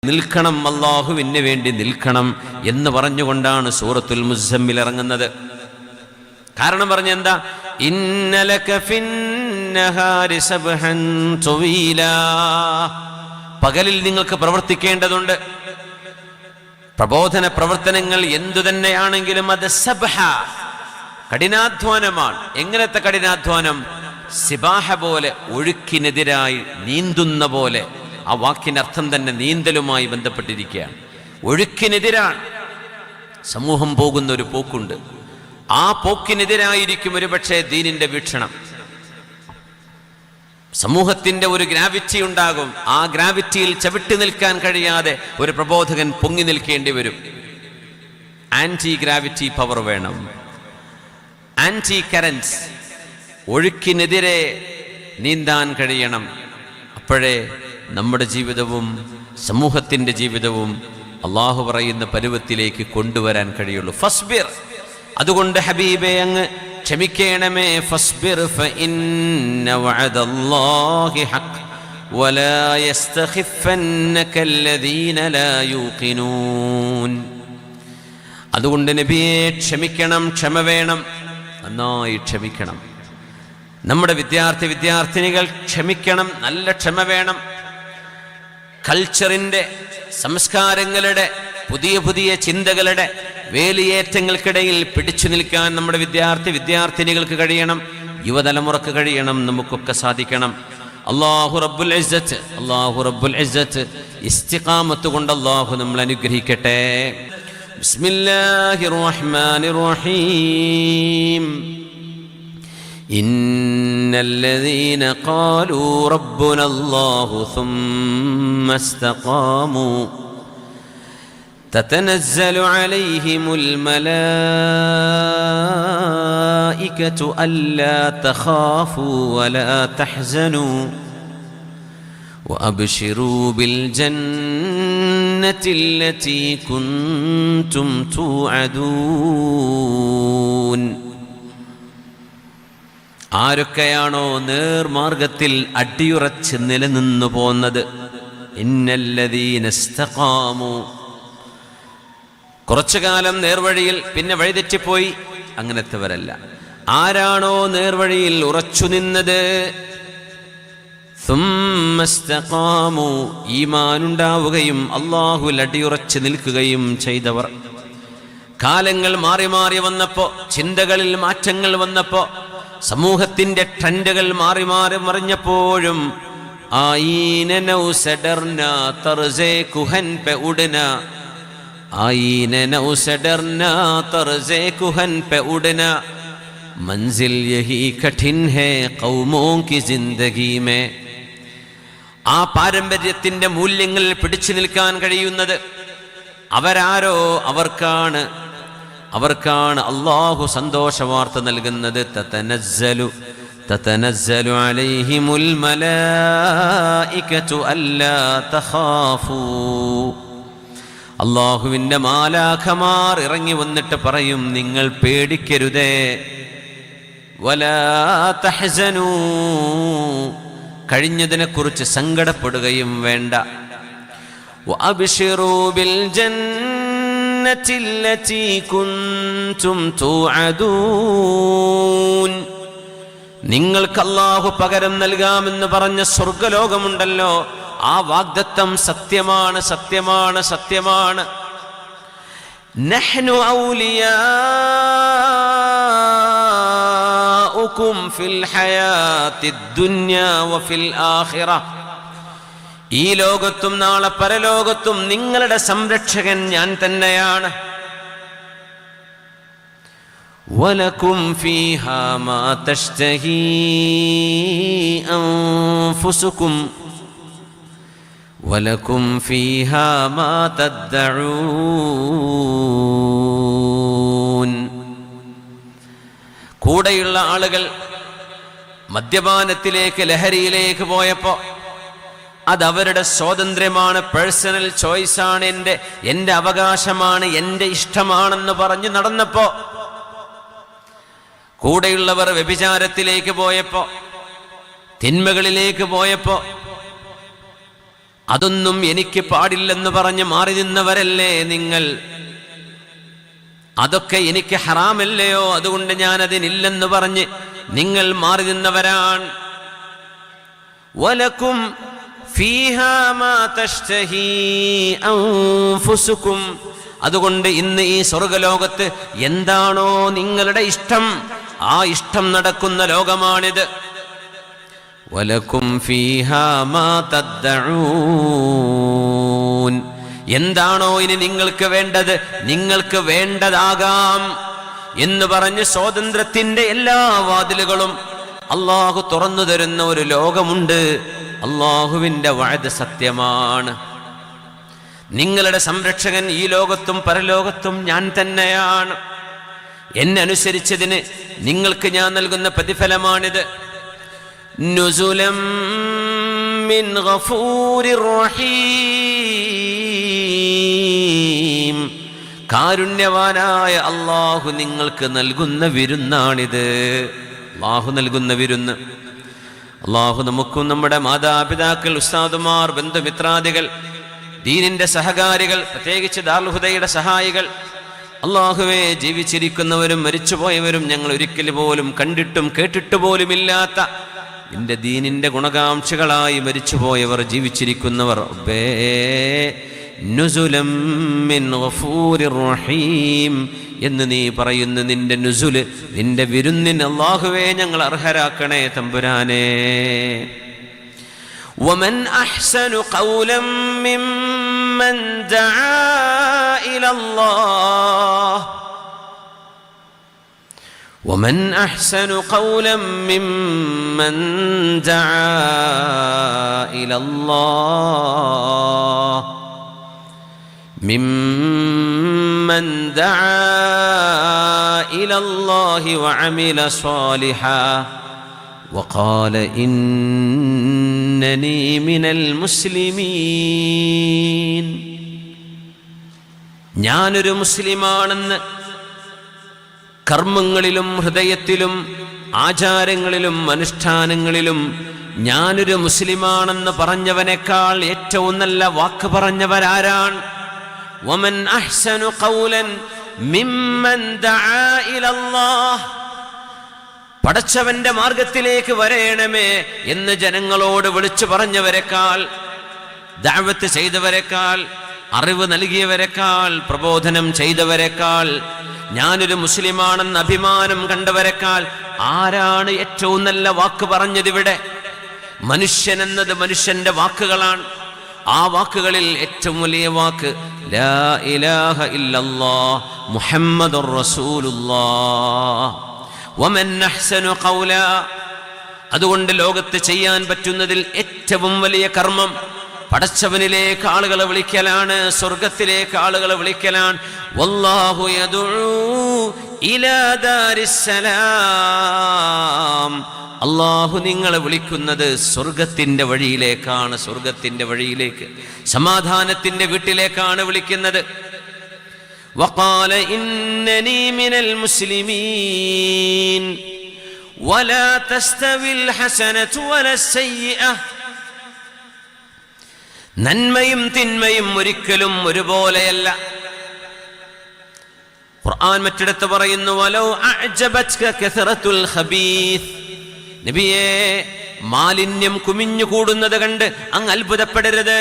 നിൽക്കണം, അല്ലാഹുവിന് വേണ്ടി നിൽക്കണം എന്ന് പറഞ്ഞുകൊണ്ടാണ് സൂറത്തുൽ മുസമ്മിൽ ഇറങ്ങുന്നത്. കാരണം പറഞ്ഞെന്താ? ഇന്നലക ഫിന്നഹാരി സബ്ഹൻ തവീലാ, പകലിൽ നിങ്ങൾക്ക് പ്രവർത്തിക്കേണ്ടതുണ്ട്. പ്രബോധന പ്രവർത്തനങ്ങൾ എന്തു തന്നെയാണെങ്കിലും അത് സബ്ഹ, കഠിനാധ്വാനമാണ്. എങ്ങനത്തെ കഠിനാധ്വാനം? സിബാഹ പോലെ, ഒഴുക്കിനെതിരായി നീന്തുന്ന പോലെ. ആ വാക്കിനർത്ഥം തന്നെ നീന്തലുമായി ബന്ധപ്പെട്ടിരിക്കുകയാണ്. ഒഴുക്കിനെതിരാണ് സമൂഹം പോകുന്ന ഒരു പോക്കുണ്ട്. ആ പോക്കിനെതിരായിരിക്കും ഒരുപക്ഷെ ദീനിന്റെ വീക്ഷണം. സമൂഹത്തിന്റെ ഒരു ഗ്രാവിറ്റി ഉണ്ടാകും. ആ ഗ്രാവിറ്റിയിൽ ചവിട്ടി നിൽക്കാൻ കഴിയാതെ ഒരു പ്രബോധകൻ പൊങ്ങി നിൽക്കേണ്ടി വരും. ആന്റി ഗ്രാവിറ്റി പവർ വേണം, ആന്റി കറൻസ്, ഒഴുക്കിനെതിരെ നീന്താൻ കഴിയണം. അപ്പോഴേ നമ്മുടെ ജീവിതവും സമൂഹത്തിന്റെ ജീവിതവും അള്ളാഹു പറയുന്ന പരുവത്തിലേക്ക് കൊണ്ടുവരാൻ കഴിയുള്ളൂ. ഫസ്ബിർ, അതുകൊണ്ട് ഹബീബേ അങ്ങ് ക്ഷമിക്കണമേ. ഫസ്ബിർ ഫഇന്ന വഅദല്ലാഹി ഹഖ് വലാ യസ്തഖിഫന്നകല്ലദീന ലാ യൂഖിനൂൻ. അതുകൊണ്ട് നബിയെ ക്ഷമിക്കണം, ക്ഷമ വേണം, നന്നായി ക്ഷമിക്കണം. നമ്മുടെ വിദ്യാർത്ഥിനികൾ ക്ഷമിക്കണം, നല്ല ക്ഷമ വേണം. കൾച്ചറിന്റെ, സംസ്കാരങ്ങളുടെ, പുതിയ പുതിയ ചിന്തകളുടെ വേലിയേറ്റങ്ങൾക്കിടയിൽ പിടിച്ചു നിൽക്കാൻ നമ്മുടെ വിദ്യാർത്ഥിനികൾക്ക് കഴിയണം, യുവതലമുറക്ക് കഴിയണം, നമുക്കൊക്കെ സാധിക്കണം. അല്ലാഹു റബ്ബുൽ ഇസ്സത്ത് ഇസ്തിഖാമത്ത് കൊണ്ട് അല്ലാഹു നമ്മൾ അനുഗ്രഹിക്കട്ടെ. ബിസ്മില്ലാഹിർ റഹ്മാനിർ റഹീം. ഇന്നല്ലദീന ഖാലൂ റബ്ബുനല്ലാഹു സുമ്മ ഇസ്തഖാമൂ تتنزل عليهم الملائكة ألا تخافوا ولا تحزنوا وأبشروا بالجنة التي كنتم توعدون. ആരൊക്കെയാണോ നേർമാർഗത്തിൽ അടിയുറച്ച് നിലനിന്നു പോന്നത്, ഇന്നല്ലദീന ഇസ്തഖാമു, കുറച്ചു കാലം നേർവഴിയിൽ പിന്നെ വഴിതെറ്റിപ്പോയി, അങ്ങനത്തെവരല്ല. ആരാണോ നേർവഴിയിൽ ഉറച്ചു നിന്നത്, സുമ്മ ഇസ്തഖാമു, ഈമാനുണ്ടാവുകയും അല്ലാഹുവിൽ അടിയുറച്ച് നിൽക്കുകയും ചെയ്തവർ. കാലങ്ങൾ മാറി മാറി വന്നപ്പോ, ചിന്തകളിൽ മാറ്റങ്ങൾ വന്നപ്പോ, സമൂഹത്തിന്റെ ട്രെൻഡുകൾ മാറി മാറി മറിഞ്ഞപ്പോഴും ആയിന നൗസഡർന തർസേ കുഹൻ പെ ഉഡന, आईने नौ से डरना तर्ज़े कुहन पे उड़ना, मंजिल यही कठिन है क़ौमों की ज़िंदगी में. ആ പാരമ്പര്യത്തിന്റെ മൂല്യങ്ങൾ പിടിച്ചു നിൽക്കാൻ കഴിയുന്നത് അവരാരോ അവർക്കാണ് അല്ലാഹു സന്തോഷവാർത്ത നൽകുന്നത്. തതനസ്സലു അലൈഹിമുൽ മലായികതു അല്ലാ തഖാഫൂ, അല്ലാഹുവിന്റെ മാലാഖമാർ ഇറങ്ങി വന്നിട്ട് പറയും, നിങ്ങൾ പേടിക്കരുതേ. വലാ തഹ്സനൂ, കഴിഞ്ഞതിനെക്കുറിച്ച് സങ്കടപ്പെടുകയും വേണ്ട. വഅബ്ശിറൂ ബിൽ ജന്നത്തില്ലതീ കുൻതും തുഅദൂൻ, നിങ്ങൾക്ക് അല്ലാഹു പകരം നൽകാമെന്ന് പറഞ്ഞ സ്വർഗ്ഗലോകമുണ്ടല്ലോ, ആ വാഗ്ദത്തം സത്യമാണ്, സത്യമാണ്, സത്യമാണ്. നഹ്നു ഔലിയാഉകും ഫിൽ ഹയാത്തിദ് ദുനിയാ വഫിൽ ആഖിറ, ഈ ലോകത്തും നാളെ പരലോകത്തും നിങ്ങളുടെ സംരക്ഷകൻ ഞാൻ തന്നെയാണ്. വലകും ഫീഹാ മാ തശ്തഹീ അൻഫുസുകും വലകും ഫീഹാ മാ തദ്ദഊൻ. കൂടെയുള്ള ആളുകൾ മദ്യപാനത്തിലേക്ക്, ലഹരിയിലേക്ക് പോയപ്പോ അതവരുടെ സ്വാതന്ത്ര്യമാണ്, പേഴ്സണൽ ചോയ്സാണ്, എൻ്റെ അവകാശമാണ്, എൻ്റെ ഇഷ്ടമാണെന്ന് പറഞ്ഞു നടന്നപ്പോ, കൂടെയുള്ളവർ വ്യഭിചാരത്തിലേക്ക് പോയപ്പോ, തിന്മകളിലേക്ക് പോയപ്പോ, അതൊന്നും എനിക്ക് പാടില്ലെന്ന് പറഞ്ഞ് മാറി നിന്നവരല്ലേ നിങ്ങൾ? അതൊക്കെ എനിക്ക് ഹറാമല്ലയോ, അതുകൊണ്ട് ഞാൻ അതിനില്ലെന്ന് പറഞ്ഞ് നിങ്ങൾ മാറി നിന്നവരാണ്. വലക്കും ഫീഹാ മാ തഷ്തഹീ അൻഫുസുകും, അതുകൊണ്ട് ഇന്ന് ഈ സ്വർഗലോകത്ത് എന്താണോ നിങ്ങളുടെ ഇഷ്ടം, ആ ഇഷ്ടം നടക്കുന്ന ലോകമാണിത്. വലക്കും ഫീഹാ മാ തദ്ദഊൻ, എന്താണോ ഇനി നിങ്ങൾക്ക് വേണ്ടത്, നിങ്ങൾക്ക് വേണ്ടതാകാം എന്ന് പറഞ്ഞ് സ്വാതന്ത്ര്യത്തിന്റെ എല്ലാ വാതിലുകളും അള്ളാഹു തുറന്നു തരുന്ന ഒരു ലോകമുണ്ട്. അള്ളാഹുവിന്റെ വഅദ് സത്യമാണ്. നിങ്ങളുടെ സംരക്ഷകൻ ഈ ലോകത്തും പരലോകത്തും ഞാൻ തന്നെയാണ്. എന്നെ അനുസരിച്ചതിന് നിങ്ങൾക്ക് ഞാൻ നൽകുന്ന പ്രതിഫലമാണിത്. നുസുലം മിൻ ഗഫൂരിർ റഹീം, കാരുണ്യവാനായ അള്ളാഹു നിങ്ങൾക്ക് നൽകുന്ന വിരുന്നാണിത്. അള്ളാഹു നൽകുന്ന വിരുന്ന്. അള്ളാഹു നമുക്കും നമ്മുടെ മാതാപിതാക്കൾ, ഉസ്താദുമാർ, ബന്ധുമിത്രാദികൾ, ദീനിന്റെ സഹകാരികൾ, പ്രത്യേകിച്ച് ദാറുൽ ഹുദയുടെ സഹായികൾ, അള്ളാഹുവേ, ജീവിച്ചിരിക്കുന്നവരും മരിച്ചുപോയവരും ഞങ്ങൾ ഒരിക്കൽ പോലും കണ്ടിട്ടും കേട്ടിട്ട് പോലുമില്ലാത്ത നിന്റെ ദീനിന്റെ ഗുണകാംക്ഷികളായി മരിച്ചുപോയവർ, ജീവിച്ചിരിക്കുന്നവർ, നുസുലം മിൻ ഗഫൂരിർ റഹീം എന്ന് നീ പറയുന്ന നിന്റെ നുസുല്, നിന്റെ വിരുന്നിന് അല്ലാഹുവേ ഞങ്ങൾ അർഹരാക്കണേ തമ്പുരാനേ. വമൻ അഹ്സനു ഖൗലൻ മിമ്മൻ ദആ ഇലല്ലാഹ്, വമൻ അഹ്സനു ഖൗലൻ മിമ്മൻ ദആ ഇലല്ലാഹ്, ممن دعا إلى الله وعمل صالحا وقال إنني من المسلمين. ഞാനൊരു മുസ്ലിമാണെന്ന് കർമ്മങ്ങളിലും ഹൃദയത്തിലും ആചാരങ്ങളിലും അനുഷ്ഠാനങ്ങളിലും ഞാനൊരു മുസ്ലിമാണെന്ന് പറഞ്ഞവനേക്കാൾ ഏറ്റവും നല്ല വാക്ക് പറഞ്ഞവരാരാണ്? വമൻ അഹ്സനു ഖൗലൻ മിമ്മൻ ദആ ഇലല്ലാഹ്, പടച്ചവന്റെ മാർഗത്തിലേക്ക് വരേണമേ എന്ന് ജനങ്ങളോട് വിളിച്ചു പറഞ്ഞവരെക്കാൾ, ദഅവത്ത് ചെയ്തവരെക്കാൾ, അറിവ് നൽകിയവരെക്കാൾ, പ്രബോധനം ചെയ്തവരെക്കാൾ, ഞാനൊരു മുസ്ലിമാണെന്ന് അഭിമാനം കണ്ടവരെക്കാൾ ആരാണ് ഏറ്റവും നല്ല വാക്ക് പറഞ്ഞതിവിടെ? മനുഷ്യൻ എന്നത് മനുഷ്യന്റെ വാക്കുകളാണ്. ആ വാക്കുകളിൽ ഏറ്റവും വലിയ വാക്ക് ലാ ഇലാഹ ഇല്ലല്ലാഹ് മുഹമ്മദുർ റസൂലുള്ളാഹ്. വമൻ അഹ്സനു ഖൗലാ, അതുകൊണ്ട് ലോകത്ത് ചെയ്യാൻ പറ്റുന്നതിൽ ഏറ്റവും വലിയ കർമ്മം പടച്ചവനിലേക്ക് ആളുകളെ വിളിക്കലാണ്, സ്വർഗത്തിലേക്ക് ആളുകളെ വിളിക്കലാണ്. വല്ലാഹു യദ്ഉ ഇലാ ദാരിസ്സലാം, അള്ളാഹു നിങ്ങളെ വിളിക്കുന്നത് സ്വർഗത്തിന്റെ വഴിയിലേക്കാണ്, സ്വർഗത്തിന്റെ വഴിയിലേക്ക്, സമാധാനത്തിന്റെ വീട്ടിലേക്കാണ് വിളിക്കുന്നത്. വഖാല ഇന്നനീ മിനൽ മുസ്ലിമീൻ വലാ തസ്തവിൽ ഹസനതു വലസ്സയ്യിഅ, നന്മയും തിന്മയും ഒരിക്കലും ഒരുപോലെയല്ല. ഖുർആൻ മറ്റിടത്ത് പറയുന്നു വലൗ അഅജബത്ക കസറത്തുൽ ഖബീസ്, നബിയേ, മാലിന്യം കുമിഞ്ഞു കൂടുന്നത് കണ്ട് അങ്ങ് അത്ഭുതപ്പെടരുത്.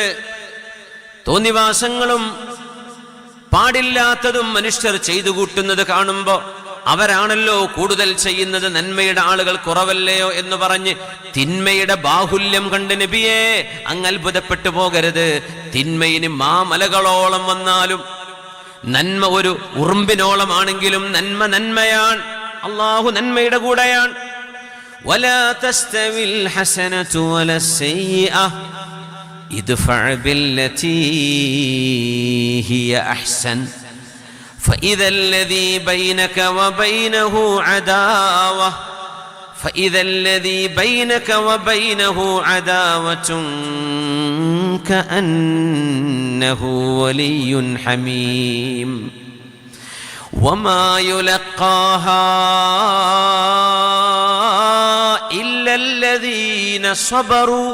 തോന്നിവാസങ്ങളും പാടില്ലാത്തതും മനുഷ്യർ ചെയ്തു കൂട്ടുന്നത് കാണുമ്പോ അവരാണല്ലോ കൂടുതൽ ചെയ്യുന്നത്, നന്മയുടെ ആളുകൾ കുറവല്ലയോ എന്ന് പറഞ്ഞ് തിന്മയുടെ ബാഹുല്യം കണ്ട് നബിയേ അങ്ങ് അത്ഭുതപ്പെട്ടു പോകരുത്. തിന്മയിന് മാമലകളോളം വന്നാലും നന്മ ഒരു ഉറുമ്പിനോളമാണെങ്കിലും നന്മ നന്മയാണ്. അള്ളാഹു നന്മയുടെ കൂടെയാണ്. ولا تستوي الحسنة ولا السيئة ادفع بالتي هي أحسن فإذا الذي بينك وبينه عداوة كأنه ولي حميم وما يلقاها إلا الذين صبروا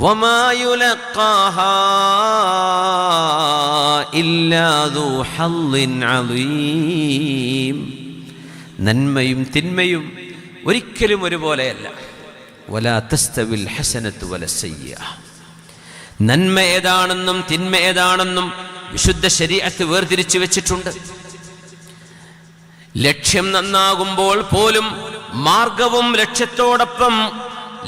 വമാ യുലഖാഹാ ഇല്ലാ ദൂ ഹള്ളിൻ അളീം. നന്മയും തിന്മയും ഒരിക്കലും ഒരുപോലെയല്ല. വലാ തസ്തവിൽ ഹസനത്തു വലസ്സയ്യിഅ. നന്മ ഏതാണെന്നും തിന്മ ഏതാണെന്നും വിശുദ്ധ ശരീഅത്ത് വേർതിരിച്ചു വെച്ചിട്ടുണ്ട്. ലക്ഷ്യം നന്നാകുമ്പോൾ പോലും മാർഗവും ലക്ഷ്യത്തോടൊപ്പം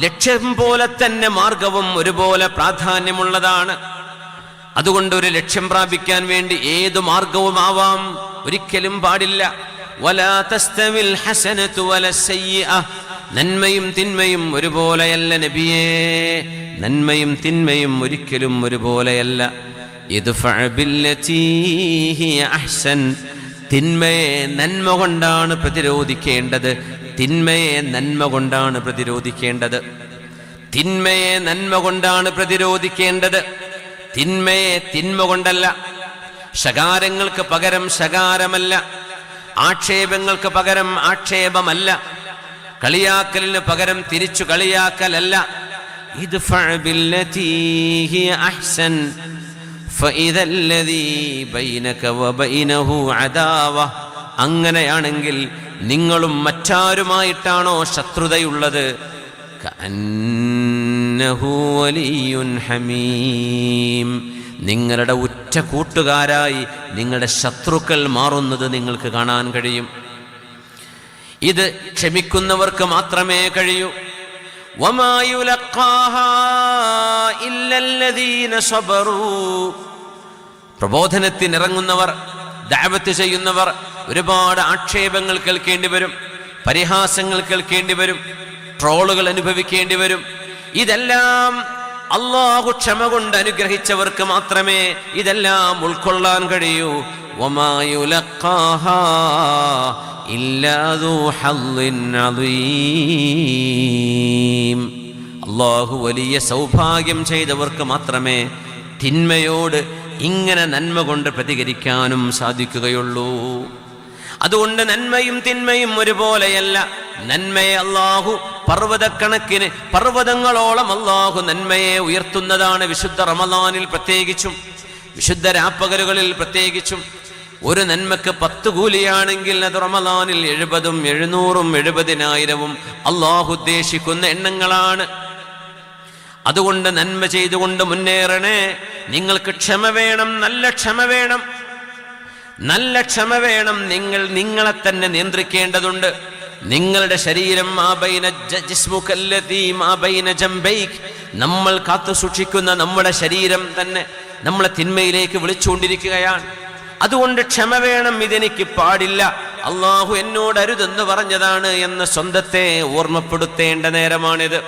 ലക്ഷ്യം പോലെ തന്നെ മാർഗവും ഒരുപോലെ പ്രാധാന്യമുള്ളതാണ്. അതുകൊണ്ട് ഒരു ലക്ഷ്യം പ്രാപിക്കാൻ വേണ്ടി ഏതു മാർഗവും ആവാം, ഒരിക്കലും പാടില്ല. വലാ തസ്തവിൽ ഹസനത്തു വലസ്സയ്യിഅ. നന്മയും തിന്മയും ഒരുപോലെയല്ല നബിയേ, നന്മയും തിന്മയും ഒരിക്കലും ഒരുപോലെയല്ല. ഇദ്ഫഅ ബില്ലതീ ഹിയ അഹ്സൻ. തിന്മയെ നന്മ കൊണ്ടാണ് പ്രതിരോധിക്കേണ്ടത്. തിന്മയെ നന്മ കൊണ്ടാണ് പ്രതിരോധിക്കേണ്ടത്. തിന്മയെ നന്മ കൊണ്ടാണ് പ്രതിരോധിക്കേണ്ടത്. തിന്മയെ തിന്മ കൊണ്ടല്ല. ശകാരങ്ങൾക്ക് പകരം ശകാരമല്ല, ആക്ഷേപങ്ങൾക്ക് പകരം ആക്ഷേപമല്ല, കളിയാക്കലിന് പകരം തിരിച്ചു കളിയാക്കലല്ല. ഇദ്ഫഅ ബില്ലതീ ഹിയ അഹ്സൻ ഫഇദ അല്ലദീ ബൈനക വബൈനഹു അദാവ. അങ്ങനെയാണെങ്കിൽ നിങ്ങളും മറ്റാരുമായിട്ടാണോ ശത്രുതയുള്ളത്, കഅന്നഹു വലിയ്യുൻ ഹമീം. നിങ്ങളുടെ ഉറ്റ കൂട്ടുകാരായി നിങ്ങളുടെ ശത്രുക്കൾ മാറുന്നത് നിങ്ങൾക്ക് കാണാൻ കഴിയും. ഇത് ക്ഷമിക്കുന്നവർക്ക് മാത്രമേ കഴിയൂ. വമാ യുലഖാഹാ ഇല്ലല്ലദീന സബറൂ. പ്രബോധനത്തിനിറങ്ങുന്നവർ, ദഅവത്ത് ചെയ്യുന്നവർ ഒരുപാട് ആക്ഷേപങ്ങൾ കേൾക്കേണ്ടി വരും, പരിഹാസങ്ങൾ കേൾക്കേണ്ടി വരും, ട്രോളുകൾ അനുഭവിക്കേണ്ടി വരും. ഇതെല്ലാം അല്ലാഹു ക്ഷമ കൊണ്ട് അനുഗ്രഹിച്ചവർക്ക് മാത്രമേ ഇതെല്ലാം ഉൾക്കൊള്ളാൻ കഴിയൂ. വമാ യുലഖാഹാ ഇല്ലാ ദൂ ഹള്ളിൻ അളീം. അല്ലാഹു വലിയ സൗഭാഗ്യം ചെയ്തവർക്ക് മാത്രമേ തിന്മയോട് ഇങ്ങനെ നന്മ കൊണ്ട് പ്രതികരിക്കാനും സാധിക്കുകയുള്ളൂ. അതുകൊണ്ട് നന്മയും തിന്മയും ഒരുപോലെയല്ല. നന്മയെ അല്ലാഹു പർവ്വതക്കണക്കിന്, പർവ്വതങ്ങളോളം അല്ലാഹു നന്മയെ ഉയർത്തുന്നതാണ്. വിശുദ്ധ റമളാനിൽ പ്രത്യേകിച്ചും വിശുദ്ധ രാപ്പകലുകളിൽ പ്രത്യേകിച്ചും. ഒരു നന്മക്ക് 10 കൂലിയാണെങ്കിൽ അത് റമളാനിൽ 70ഉം 700ഉം 70,000ഉം അല്ലാഹു ഉദ്ദേശിക്കുന്ന എണ്ണങ്ങളാണ്. അതുകൊണ്ട് നന്മ ചെയ്തുകൊണ്ട് മുന്നേറണേ. നിങ്ങൾക്ക് ക്ഷമ വേണം, നല്ല ക്ഷമ വേണം, നല്ല ക്ഷമ വേണം. നിങ്ങളെ തന്നെ നിയന്ത്രിക്കേണ്ടതുണ്ട്. നിങ്ങളുടെ ശരീരം നമ്മൾ കാത്തു സൂക്ഷിക്കുന്ന നമ്മുടെ ശരീരം തന്നെ നമ്മളെ തിന്മയിലേക്ക് വിളിച്ചുകൊണ്ടിരിക്കുകയാണ്. അതുകൊണ്ട് ക്ഷമ വേണം. ഇതെനിക്ക് പാടില്ല, അള്ളാഹു എന്നോട് അരുതെന്ന് പറഞ്ഞതാണ് എന്ന് സ്വന്തത്തെ ഓർമ്മപ്പെടുത്തേണ്ട നേരമാണിത്.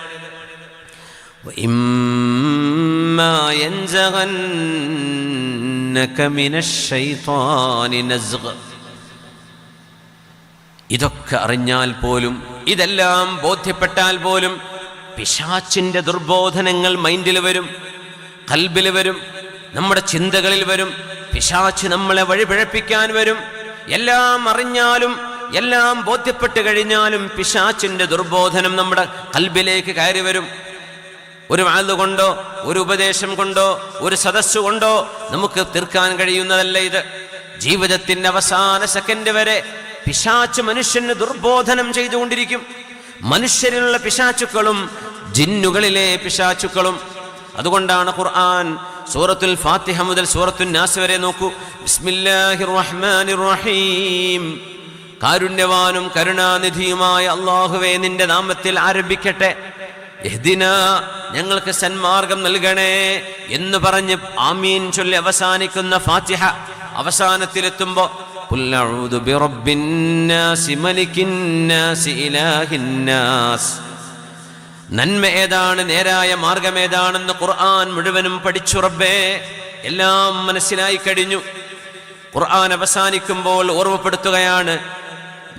ഇതൊക്കെ അറിഞ്ഞാൽ പോലും, ഇതെല്ലാം ബോധ്യപ്പെട്ടാൽ പോലും പിശാചിന്റെ ദുർബോധനങ്ങൾ മൈൻഡിൽ വരും, ഖൽബിൽ വരും, നമ്മുടെ ചിന്തകളിൽ വരും. പിശാച് നമ്മളെ വഴിപിഴപ്പിക്കാൻ വരും. എല്ലാം അറിഞ്ഞാലും എല്ലാം ബോധ്യപ്പെട്ട് കഴിഞ്ഞാലും പിശാചിന്റെ ദുർബോധനം നമ്മുടെ ഖൽബിലേക്ക് കയറി വരും. ഒരു വാഴ് കൊണ്ടോ ഒരു ഉപദേശം കൊണ്ടോ ഒരു സദസ്സ് കൊണ്ടോ നമുക്ക് തീർക്കാൻ കഴിയുന്നതല്ല ഇത്. ജീവിതത്തിന്റെ അവസാന സെക്കൻഡ് വരെ പിശാച് മനുഷ്യന് ദുർബോധനം ചെയ്തുകൊണ്ടിരിക്കും. മനുഷ്യരിലുള്ള പിശാചുക്കളും ജിന്നുകളിലെ പിശാചുക്കളും. അതുകൊണ്ടാണ് ഖുർആൻ സൂറത്തുൽ ഫാത്തിഹ മുതൽ സൂറത്തുൻ നാസ് വരെ നോക്കൂ. ബിസ്മില്ലാഹിർ റഹ്മാനിർ റഹീം. കാരുണ്യവാനും കരുണാനിധിയുമായ അല്ലാഹുവേ, നിന്റെ നാമത്തിൽ ആരംഭിക്കട്ടെ. ഇഹ്ദിനാ, ഞങ്ങൾക്ക് സന്മാർഗം നൽകണേ എന്ന് പറഞ്ഞ് ആമീൻ ചൊല്ലി അവസാനിക്കുന്ന ഫാത്തിഹ അവസാനത്തിലെത്തുമ്പോ ഖുൽ അഊദു ബിറബ്ബിന്നാസ് മലിക്കിന്നാസ് ഇലാഹിന്നാസ്. നന്മ ഏതാണ്, നേരായ മാർഗം ഏതാണെന്ന് ഖുർആൻ മുഴുവനും പഠിച്ചു റബ്ബേ. എല്ലാം മനസ്സിലായി കഴിഞ്ഞു. ഖുർആൻ അവസാനിക്കുമ്പോൾ ഓർമ്മപ്പെടുത്തുകയാണ്,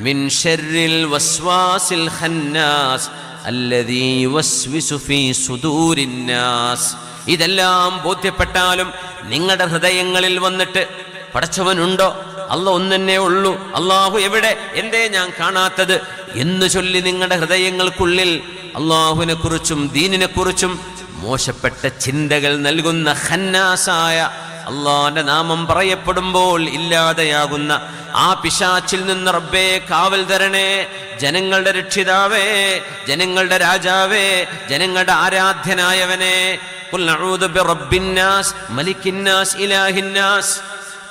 മിൻ ശർരിൽ വസ്വാസിൽ ഖന്നാസ് അല്ലദീ യുവസ്വിസു ഫീ സുദൂരിന്നാസ്. ഇതെല്ലാം ബോധ്യപ്പെട്ടാലും നിങ്ങളുടെ ഹൃദയങ്ങളിൽ വന്നിട്ട് പടച്ചവനുണ്ടോ, അല്ലാഹു ഒന്നേ ഉള്ളൂ, അല്ലാഹു എവിടെ, എന്തേ ഞാൻ കാണാത്തത് എന്ന് ചൊല്ലി നിങ്ങളുടെ ഹൃദയങ്ങൾക്കുള്ളിൽ അല്ലാഹുവിനെ കുറിച്ചും ദീനിനെ കുറിച്ചും മോശപ്പെട്ട ചിന്തകൾ നൽകുന്ന ഖന്നാസായ അള്ളാന്റെ നാമം പറയപ്പെടുമ്പോൾ ഇല്ലാതെയാകുന്ന ആ പിശാച്ചിൽ നിന്ന് റബ്ബേ കാവൽ തരണേ. ജനങ്ങളുടെ രക്ഷിതാവേ, ജനങ്ങളുടെ രാജാവേ, ജനങ്ങളുടെ ആരാധ്യനായവനെ. ഖുൽ അഊദു ബിറബ്ബിന്നാസ് മലിക്കിന്നാസ് ഇലാഹിന്നാസ്.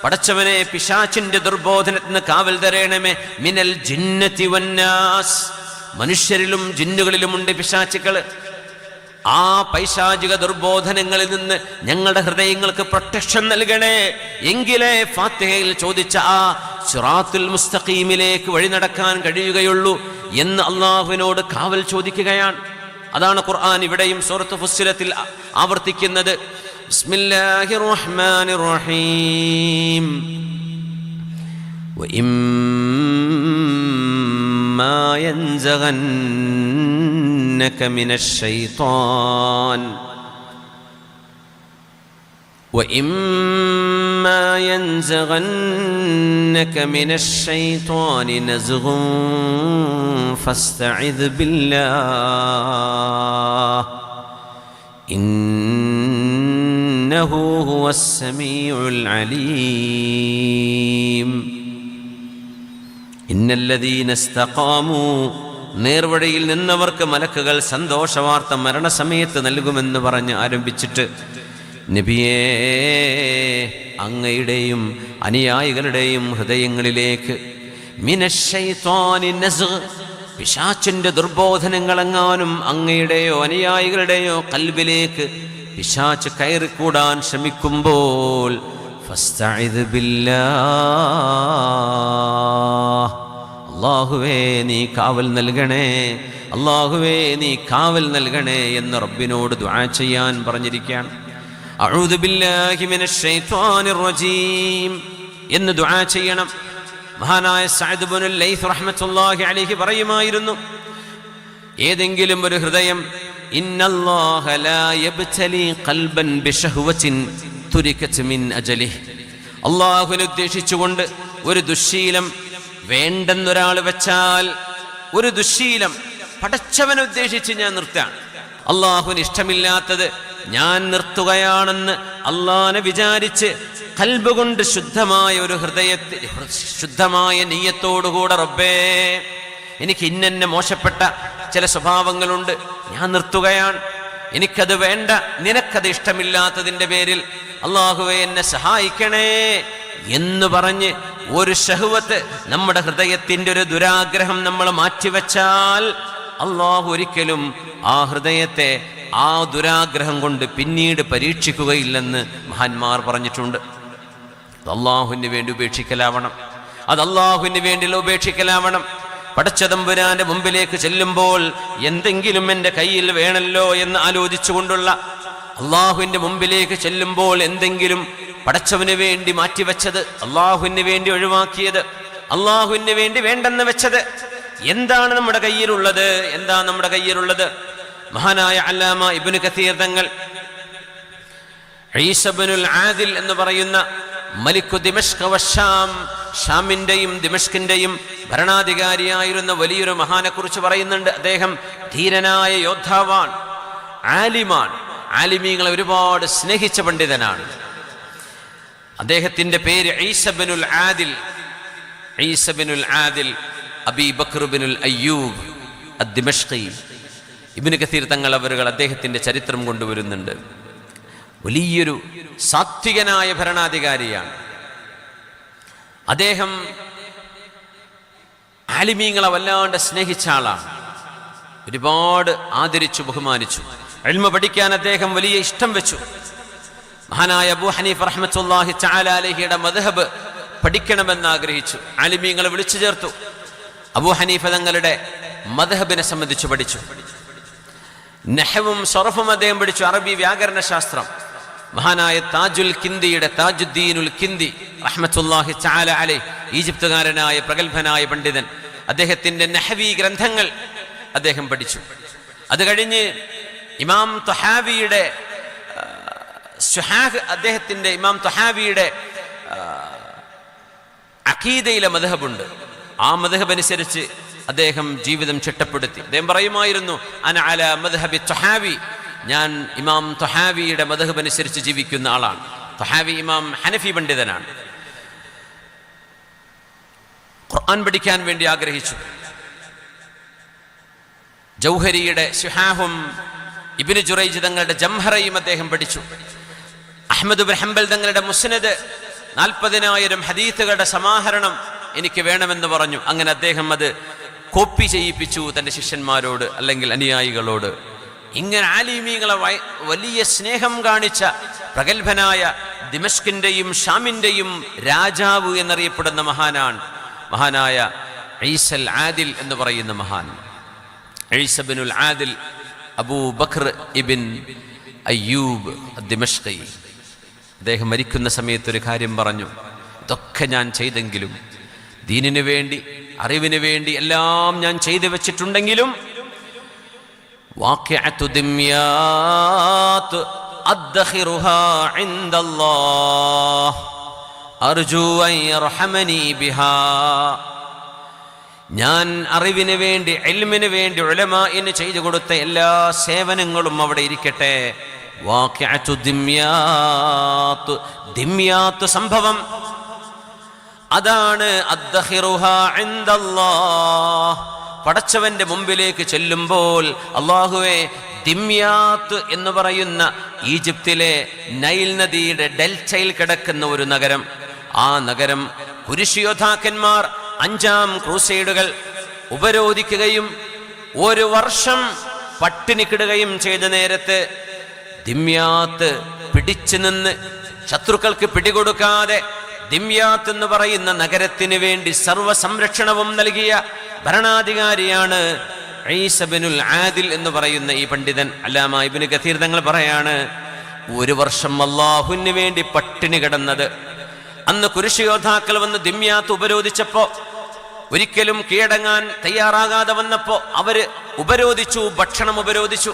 പടച്ചവനെ, പിശാച്ചിന്റെ ദുർബോധനത്തിൽ നിന്ന് കാവൽ തരണമേ. മിനൽ ജിന്നതി വന്നാസ്. മനുഷ്യരിലും ജിന്നുകളിലുമുണ്ട് പിശാചുക്കൾ. ആ പൈശാചിക ദുർബോധനങ്ങളിൽ നിന്ന് ഞങ്ങളുടെ ഹൃദയങ്ങൾക്ക് പ്രൊട്ടക്ഷൻ നൽകണേ. എങ്കിലേ ഫാത്തിഹയിൽ ചോദിച്ച ആ സിറാത്തുൽ മുസ്തഖീമിലേക്ക് വഴി നടക്കാൻ കഴിയുകയുള്ളൂ എന്ന് അള്ളാഹുവിനോട് കാവൽ ചോദിക്കുകയാണ്. അതാണ് ഖുർആൻ ഇവിടെയും സൂറത്ത് ഫുസ്സിലത്തിൽ ആവർത്തിക്കുന്നത്. ബിസ്മില്ലാഹിർ റഹ്മാനിർ റഹീം. وإما ينزغنك من الشيطان نزغ فاستعذ بالله إنه هو السميع العليم. ഇന്നല്ലദീന ഇസ്തഖാമൂ. നേർവഴിയിൽ നിന്നവർക്ക് മലക്കുകൾ സന്തോഷവാർത്ത മരണസമയത്ത് നൽകുമെന്ന് പറഞ്ഞ് ആരംഭിച്ചിട്ട്, നബിയേ, അങ്ങയുടെയും അനുയായികളുടെയും ഹൃദയങ്ങളിലേക്ക് മിനശ്ശൈത്വാനി നസ്ഗ്, പിശാചിന്റെ ദുർബോധനങ്ങളെങ്ങാനും അങ്ങയുടെയോ അനുയായികളുടെയോ കൽബിലേക്ക് പിശാച് കയറിക്കൂടാൻ ശ്രമിക്കുമ്പോൾ ഫസ്തഇദ് ബില്ലാഹ്, അല്ലാഹുവേ നീ കാവൽ നൽകണേ, അല്ലാഹുവേ നീ കാവൽ നൽകണേ എന്ന് റബ്ബിനോട് ദുആ ചെയ്യാൻ പറഞ്ഞിരിക്കുകയാണ്. അഊദു ബില്ലാഹി മിനശ് ശൈത്വാനിർ റജീം എന്ന് ദുആ ചെയ്യണം. മഹാനായ സഅദ് ഇബ്നുൽ ലൈത്ത് റഹ്മത്തുള്ളാഹി അലൈഹി പറയുമായിരുന്നു, ഏതെങ്കിലും ഒരു ഹൃദയം ഇന്നല്ലാഹ ലാ യബ്തലി ഖൽബൻ ബിശഹ്വത്തിൻ തുരികത് മിൻ അജലിഹി, അല്ലാഹുവിനെ ഉദ്ദേശിച്ചുകൊണ്ട് ഒരു ദുശ്ശീലം വേണ്ടെന്നൊരാൾ വെച്ചാൽ, ഒരു ദുശ്ശീലം പടച്ചവനെ ഉദ്ദേശിച്ച് ഞാൻ നിർത്താൻ, അള്ളാഹുവിന് ഇഷ്ടമില്ലാത്തത് ഞാൻ നിർത്തുകയാണെന്ന് അള്ളാഹനെ വിചാരിച്ച് ഖൽബ് കൊണ്ട് ശുദ്ധമായ ഒരു ഹൃദയത്തിൽ ശുദ്ധമായ നിയ്യത്തോടുകൂടെ റബ്ബേ എനിക്ക് ഇന്ന മോശപ്പെട്ട ചില സ്വഭാവങ്ങളുണ്ട്, ഞാൻ നിർത്തുകയാണ്, എനിക്കത് വേണ്ട, നിനക്കത് ഇഷ്ടമില്ലാത്തതിൻ്റെ പേരിൽ അള്ളാഹുവേ എന്നെ സഹായിക്കണേ എന്ന് പറഞ്ഞ് ഒരു ശഹ്വത്ത്, നമ്മുടെ ഹൃദയത്തിൻ്റെ ഒരു ദുരാഗ്രഹം നമ്മൾ മാറ്റിവെച്ചാൽ അള്ളാഹു ഒരിക്കലും ആ ഹൃദയത്തെ ആ ദുരാഗ്രഹം കൊണ്ട് പിന്നീട് പരീക്ഷിക്കുകയില്ലെന്ന് മഹാന്മാർ പറഞ്ഞിട്ടുണ്ട്. അത് അള്ളാഹുവിന് വേണ്ടി ഉപേക്ഷിക്കലാവണം, അത് അള്ളാഹുവിന് വേണ്ടിയുള്ള ഉപേക്ഷിക്കലാവണം. പടച്ചതമ്പുരാന്റെ മുമ്പിലേക്ക് ചെല്ലുമ്പോൾ എന്തെങ്കിലും എൻ്റെ കയ്യിൽ വേണമല്ലോ എന്ന് ആലോചിച്ചുകൊണ്ടുള്ള, അള്ളാഹുവിൻ്റെ മുമ്പിലേക്ക് ചെല്ലുമ്പോൾ എന്തെങ്കിലും പടച്ചവന് വേണ്ടി മാറ്റിവെച്ചത്, അള്ളാഹുവിന് വേണ്ടി ഒഴിവാക്കിയത്, അള്ളാഹുവിന് വേണ്ടി വേണ്ടെന്ന് വെച്ചത്, എന്താണ് നമ്മുടെ കയ്യിലുള്ളത്? എന്താ നമ്മുടെ കയ്യിലുള്ളത്? മഹാനായ അല്ലാമ ഇബ്നു കസീർ തങ്ങൾ ഈസ ഇബ്നുൽ ആദിൽ എന്ന് പറയുന്ന മലിക്കു ദിമഷ്ക് വശാം, ഷാമിന്റെയും ദിമഷ്കിന്റെയും ഭരണാധികാരിയായിരുന്ന വലിയൊരു മഹാനെ കുറിച്ച് പറയുന്നുണ്ട്. അദ്ദേഹം ധീരനായ യോദ്ധാവാൻ, ആലിമാൻ, ആലിമീങ്ങളെ ഒരുപാട് സ്നേഹിച്ച പണ്ഡിതനാണ്. അദ്ദേഹത്തിന്റെ പേര് ഈസ ഇബ്നുൽ ആദിൽ, ഈസ ഇബ്നുൽ ആദിൽ അബീ ബക്ർ ഇബ്നുൽ അയ്യൂബ് അദ്ദിമഷ്ഖി. ഇബ്നു കസീർ തങ്ങൾ അവരുകൾ അദ്ദേഹത്തിന്റെ ചരിത്രം കൊണ്ടുവരുന്നുണ്ട്. വലിയൊരു സാത്വികനായ ഭരണാധികാരിയാണ് അദ്ദേഹം. ആലിമീങ്ങളെ വല്ലാണ്ട് സ്നേഹിച്ച ആളാണ്, ഒരുപാട് ആദരിച്ചു ബഹുമാനിച്ചു. ഇൽമ പഠിക്കാൻ അദ്ദേഹം വലിയ ഇഷ്ടം വെച്ചു. മഹാനായ അബൂ ഹനീഫ റഹ്മത്തുള്ളാഹി തആല അലൈഹിയുടെ മദ്ഹബ് പഠിക്കണമെന്ന് ആഗ്രഹിച്ചു. ആലിമീങ്ങളെ വിളിച്ചു ചേർത്തു. അബൂ ഹനീഫ തങ്ങളുടെ മദ്ഹബിനെ സംബന്ധിച്ച് പഠിച്ചു. നഹ്വും സർഫും അദ്ദേഹം പഠിച്ചു, അറബി വ്യാകരണ ശാസ്ത്രം. മഹാനായ താജുൽ കിന്ദിയുടെ, താജുദ്ദീനുൽ കിന്ദി റഹ്മത്തുള്ളാഹി തആല അലൈഹി, ഈജിപ്തുകാരനായ പ്രഗത്ഭനായ പണ്ഡിതൻ, അദ്ദേഹത്തിന്റെ നഹ്വി ഗ്രന്ഥങ്ങൾ അദ്ദേഹം പഠിച്ചു. അത് കഴിഞ്ഞ് ഇമാം ത്വഹാവിയുടെ അദ്ദേഹത്തിന്റെ ഇമാം ത്വഹാവിയുടെ അഖീദയിലെ മദ്ഹബുണ്ട്. ആ മദ്ഹബ് അനുസരിച്ച് അദ്ദേഹം ജീവിതം ചിട്ടപ്പെടുത്തി. അദ്ദേഹം പറയുമായിരുന്നു, അന അലാ മദ്ഹബി ത്വഹാവി, ഞാൻ ഇമാം ത്വഹാവിയുടെ മദ്ഹബ് അനുസരിച്ച് ജീവിക്കുന്ന ആളാണ്. ത്വഹാവി ഇമാം ഹനഫി പണ്ഡിതനാണ്. ഖുർആൻ പഠിക്കാൻ വേണ്ടി ആഗ്രഹിച്ചു. ജൗഹരിയുടെ ശിഹാഹും ഇബ്നു ജുറൈജ് തങ്ങളുടെ ജംഹറയും അദ്ദേഹം പഠിച്ചു. അഹ്മദ് ഇബ്നു ഹംബൽ തങ്ങളുടെ മുസ്നദ് 40,000 ഹദീസുകളുടെ സമാഹരണം എനിക്ക് വേണമെന്ന് പറഞ്ഞു. അങ്ങനെ അദ്ദേഹം അത് കോപ്പി ചെയ്യിപ്പിച്ചു തൻ്റെ ശിഷ്യന്മാരോട്, അല്ലെങ്കിൽ അനുയായികളോട്. ഇങ്ങനെ ആലിമീങ്ങളെ വലിയ സ്നേഹം കാണിച്ച പ്രഗത്ഭനായ ദിമഷ്കിന്റെയും ഷാമിന്റെയും രാജാവ് എന്നറിയപ്പെടുന്ന മഹാനായ ഈസൽ ആദിൽ എന്ന് പറയുന്ന മഹാൻ. ഈസ ബിനുൽ ആദിൽ അബൂ ബക്ർ ഇബ്ൻ അയ്യൂബ് ദിമഷ്കി. അദ്ദേഹം മരിക്കുന്ന സമയത്ത് ഒരു കാര്യം പറഞ്ഞു, ഇതൊക്കെ ഞാൻ ചെയ്തെങ്കിലും, ദീനിനു വേണ്ടി, അറിവിന് വേണ്ടി എല്ലാം ഞാൻ ചെയ്തു വെച്ചിട്ടുണ്ടെങ്കിലും, വാഖിഅത്തു ദിമ്യാത്ത് അദ്ഖിറുഹാ ഇൻദല്ലാഹ് അർജു അൻ യർഹമനി ബിഹാ. ഞാൻ അറിവിന് വേണ്ടി, ഇൽമിന് വേണ്ടി ഉലമാഇന് ചെയ്തു കൊടുത്ത എല്ലാ സേവനങ്ങളും അവിടെ ഇരിക്കട്ടെ. വാഖിഅത്തു ദിമ്യാത്ത് സംഭവം അതാണ് അദ്ഖിറുഹാ ഇൻദല്ലാഹ്. പടച്ചവന്റെ മുമ്പിലേക്ക് ചെല്ലുമ്പോൾ, അല്ലാഹുവേ, ദിമ്യാത്ത് എന്ന് പറയുന്ന ഈജിപ്തിലെ നൈൽ നദിയുടെ ഡെൽറ്റയിൽ കിടക്കുന്ന ഒരു നഗരം, ആ നഗരം കുരിശിയോദ്ധാക്കന്മാർ 5ാം ക്രൂസൈഡുകൾ ഉപരോധിക്കുകയും 1 വർഷം പട്ടിണിക്കിടുകയും ചെയ്ത നേരത്ത് ദിമ്യാത്ത് പിടിച്ചു നിന്ന് ശത്രുക്കൾക്ക് പിടികൊടുക്കാതെ ദിമ്യാത്ത് എന്ന് പറയുന്ന നഗരത്തിന് വേണ്ടി സർവ്വ സംരക്ഷണവും നൽകിയ ഭരണാധികാരിയാണ് ഈസ ബിനുൽ ആദിൽ എന്ന് പറയുന്ന ഈ പണ്ഡിതൻ. അല്ലാമ ഇബ്നു കസീർ തങ്ങൾ പറയാണ്, 1 വർഷം അല്ലാഹുവിന് വേണ്ടി പട്ടിണി കിടന്നത്. അന്ന് കുരിശിയോദ്ധാക്കൾ വന്ന് ദിമ്യാത്ത് ഉപരോധിച്ചപ്പോ, ഒരിക്കലും കീഴടങ്ങാൻ തയ്യാറാകാതെ വന്നപ്പോ അവര് ഉപരോധിച്ചു, ഭക്ഷണം ഉപരോധിച്ചു.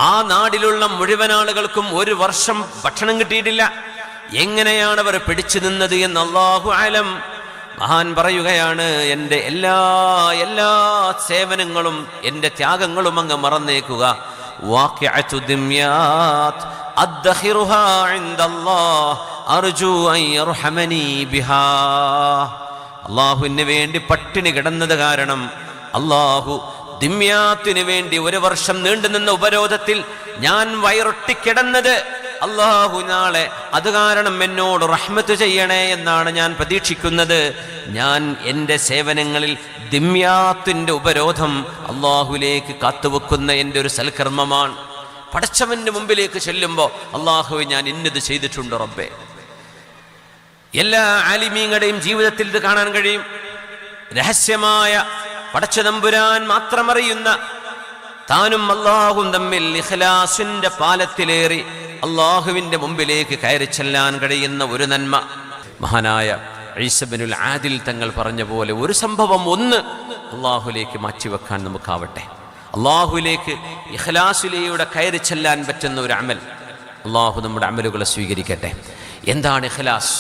ആ നാടിലുള്ള മുഴുവൻ ആളുകൾക്കും 1 വർഷം ഭക്ഷണം കിട്ടിയിട്ടില്ല. എങ്ങനെയാണ് അവർ പിടിച്ചു നിന്നത് എന്ന് അല്ലാഹു അലം. മഹാൻ പറയുകയാണ്, എൻ്റെ എല്ലാ സേവനങ്ങളും, എൻ്റെ ത്യാഗങ്ങളും അങ്ങ് മറന്നേക്കുക. വാഖിഅത്തു ദിമ്യാത്ത് അദ്ഖിറുഹാ ഇൻദല്ലാഹ് അർജു അൻ യർഹമനി ബിഹാ. അല്ലാഹുവിന് വേണ്ടി പട്ടിണി കിടന്നത് കാരണം അല്ലാഹു ദിമ്യാത്തിന് വേണ്ടി 1 വർഷം നീണ്ടുനിന്ന ഉപരോധത്തിൽ ഞാൻ വയറൊട്ടിക്കിടന്നത്, അല്ലാഹു നാളെ അത് കാരണം എന്നോട് റഹ്മത്ത് ചെയ്യണേ എന്നാണ് ഞാൻ പ്രതീക്ഷിക്കുന്നത്. ഞാൻ എൻ്റെ സേവനങ്ങളിൽ ദിമ്യാത്തിന്റെ ഉപരോധം അല്ലാഹുവിലേക്ക് കാത്തുവെക്കുന്ന എൻ്റെ ഒരു സൽക്കർമ്മമാണ്. പടച്ചവന്റെ മുമ്പിലേക്ക് ചെല്ലുമ്പോൾ, അല്ലാഹുവേ, ഞാൻ ഇന്നത് ചെയ്തിട്ടുണ്ട് റബ്ബേ. എല്ലാ ആലിമീങ്ങളുടെയും ജീവിതത്തിൽ ഇത് കാണാൻ കഴിയും. രഹസ്യമായ പടച്ചതമ്പുരാൻ മാത്രമറിയുന്ന, താനും അല്ലാഹും തമ്മിൽ ഇഖ്ലാസിന്റെ പാലത്തിലേറി അല്ലാഹുവിന്റെ മുമ്പിലേക്ക് കയറി ചെല്ലാൻ കഴിയുന്ന ഒരു നന്മ. മഹാനായ ഈസ ബിനുൽ ആദിൽ തങ്ങൾ പറഞ്ഞ പോലെ, ഒരു സംഭവം ഒന്ന് അല്ലാഹുവിലേക്ക് മാറ്റിവെക്കാൻ നമുക്കാവട്ടെ. അല്ലാഹുവിലേക്ക് ഇഖ്ലാസിലൂടെ കയറി ചെല്ലാൻ പറ്റുന്ന ഒരു അമൽ. അല്ലാഹു നമ്മുടെ അമലുകളെ സ്വീകരിക്കട്ടെ. എന്താണ് ഇഖ്ലാസ്?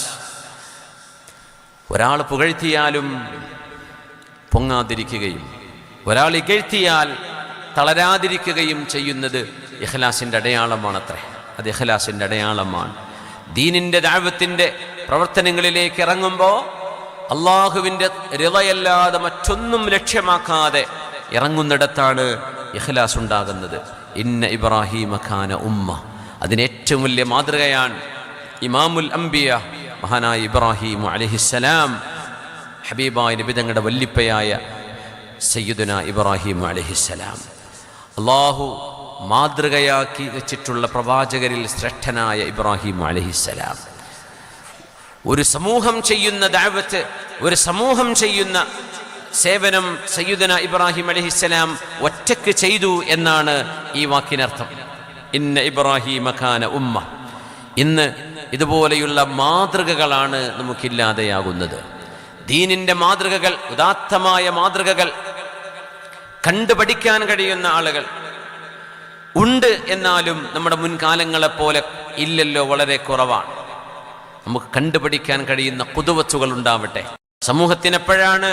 ഒരാൾ പുകഴ്ത്തിയാലും പൊങ്ങാതിരിക്കുകയും, ഒരാൾ ഇകഴ്ത്തിയാൽ തളരാതിരിക്കുകയും ചെയ്യുന്നത് ഇഖ്ലാസിന്റെ അടയാളമാണത്രേ. അത് ഇഖ്ലാസിന്റെ അടയാളമാണ്. ദീനിന്റെ ദഅവത്തിന്റെ പ്രവർത്തനങ്ങളിലേക്ക് ഇറങ്ങുമ്പോൾ അല്ലാഹുവിന്റെ റിളയല്ലാതെ മറ്റൊന്നും ലക്ഷ്യമാക്കാതെ ഇറങ്ങുന്നിടത്താണ് ഇഖ്ലാസ് ഉണ്ടാകുന്നത്. ഇന്ന ഇബ്രാഹീമ കാന ഉമ്മ. അതിന് ഏറ്റവും വലിയ മാതൃകയാണ് ഇമാമുൽ അംബിയ, മഹാനായ ഇബ്രാഹിം അലൈഹിസ്സലാം. ഹബീബായ നബി തങ്ങളുടെ വല്ലിപ്പയായ സയ്യിദുന ഇബ്രാഹിം അലൈഹിസ്സലാം. അല്ലാഹു മാതൃകയാക്കി വെച്ചിട്ടുള്ള പ്രവാചകരിൽ ശ്രേഷ്ഠനായ ഇബ്രാഹിം അലൈഹിസ്സലാം. ഒരു സമൂഹം ചെയ്യുന്ന ദഅവത്ത്, ഒരു സമൂഹം ചെയ്യുന്ന സേവനം സയ്യിദുന ഇബ്രാഹിം അലൈഹിസ്സലാം ഒറ്റയ്ക്ക് ചെയ്തു എന്നാണ് ഈ വാക്കിനർത്ഥം. ഇന്ന ഇബ്രാഹിമ കാന ഉമ്മ. ഇന്ന് ഇതുപോലെയുള്ള മാതൃകകളാണ് നമുക്കില്ലാതെയാകുന്നത്. ദീനിന്റെ മാതൃകകൾ, ഉദാത്തമായ മാതൃകകൾ കണ്ടുപഠിക്കാൻ കഴിയുന്ന ആളുകൾ ഉണ്ട്. എന്നാലും നമ്മുടെ മുൻകാലങ്ങളെപ്പോലെ ഇല്ലല്ലോ, വളരെ കുറവാണ്. നമുക്ക് കണ്ടുപഠിക്കാൻ കഴിയുന്ന ഖുദവത്തുകൾ ഉണ്ടാവട്ടെ. സമൂഹത്തിന് എപ്പോഴാണ്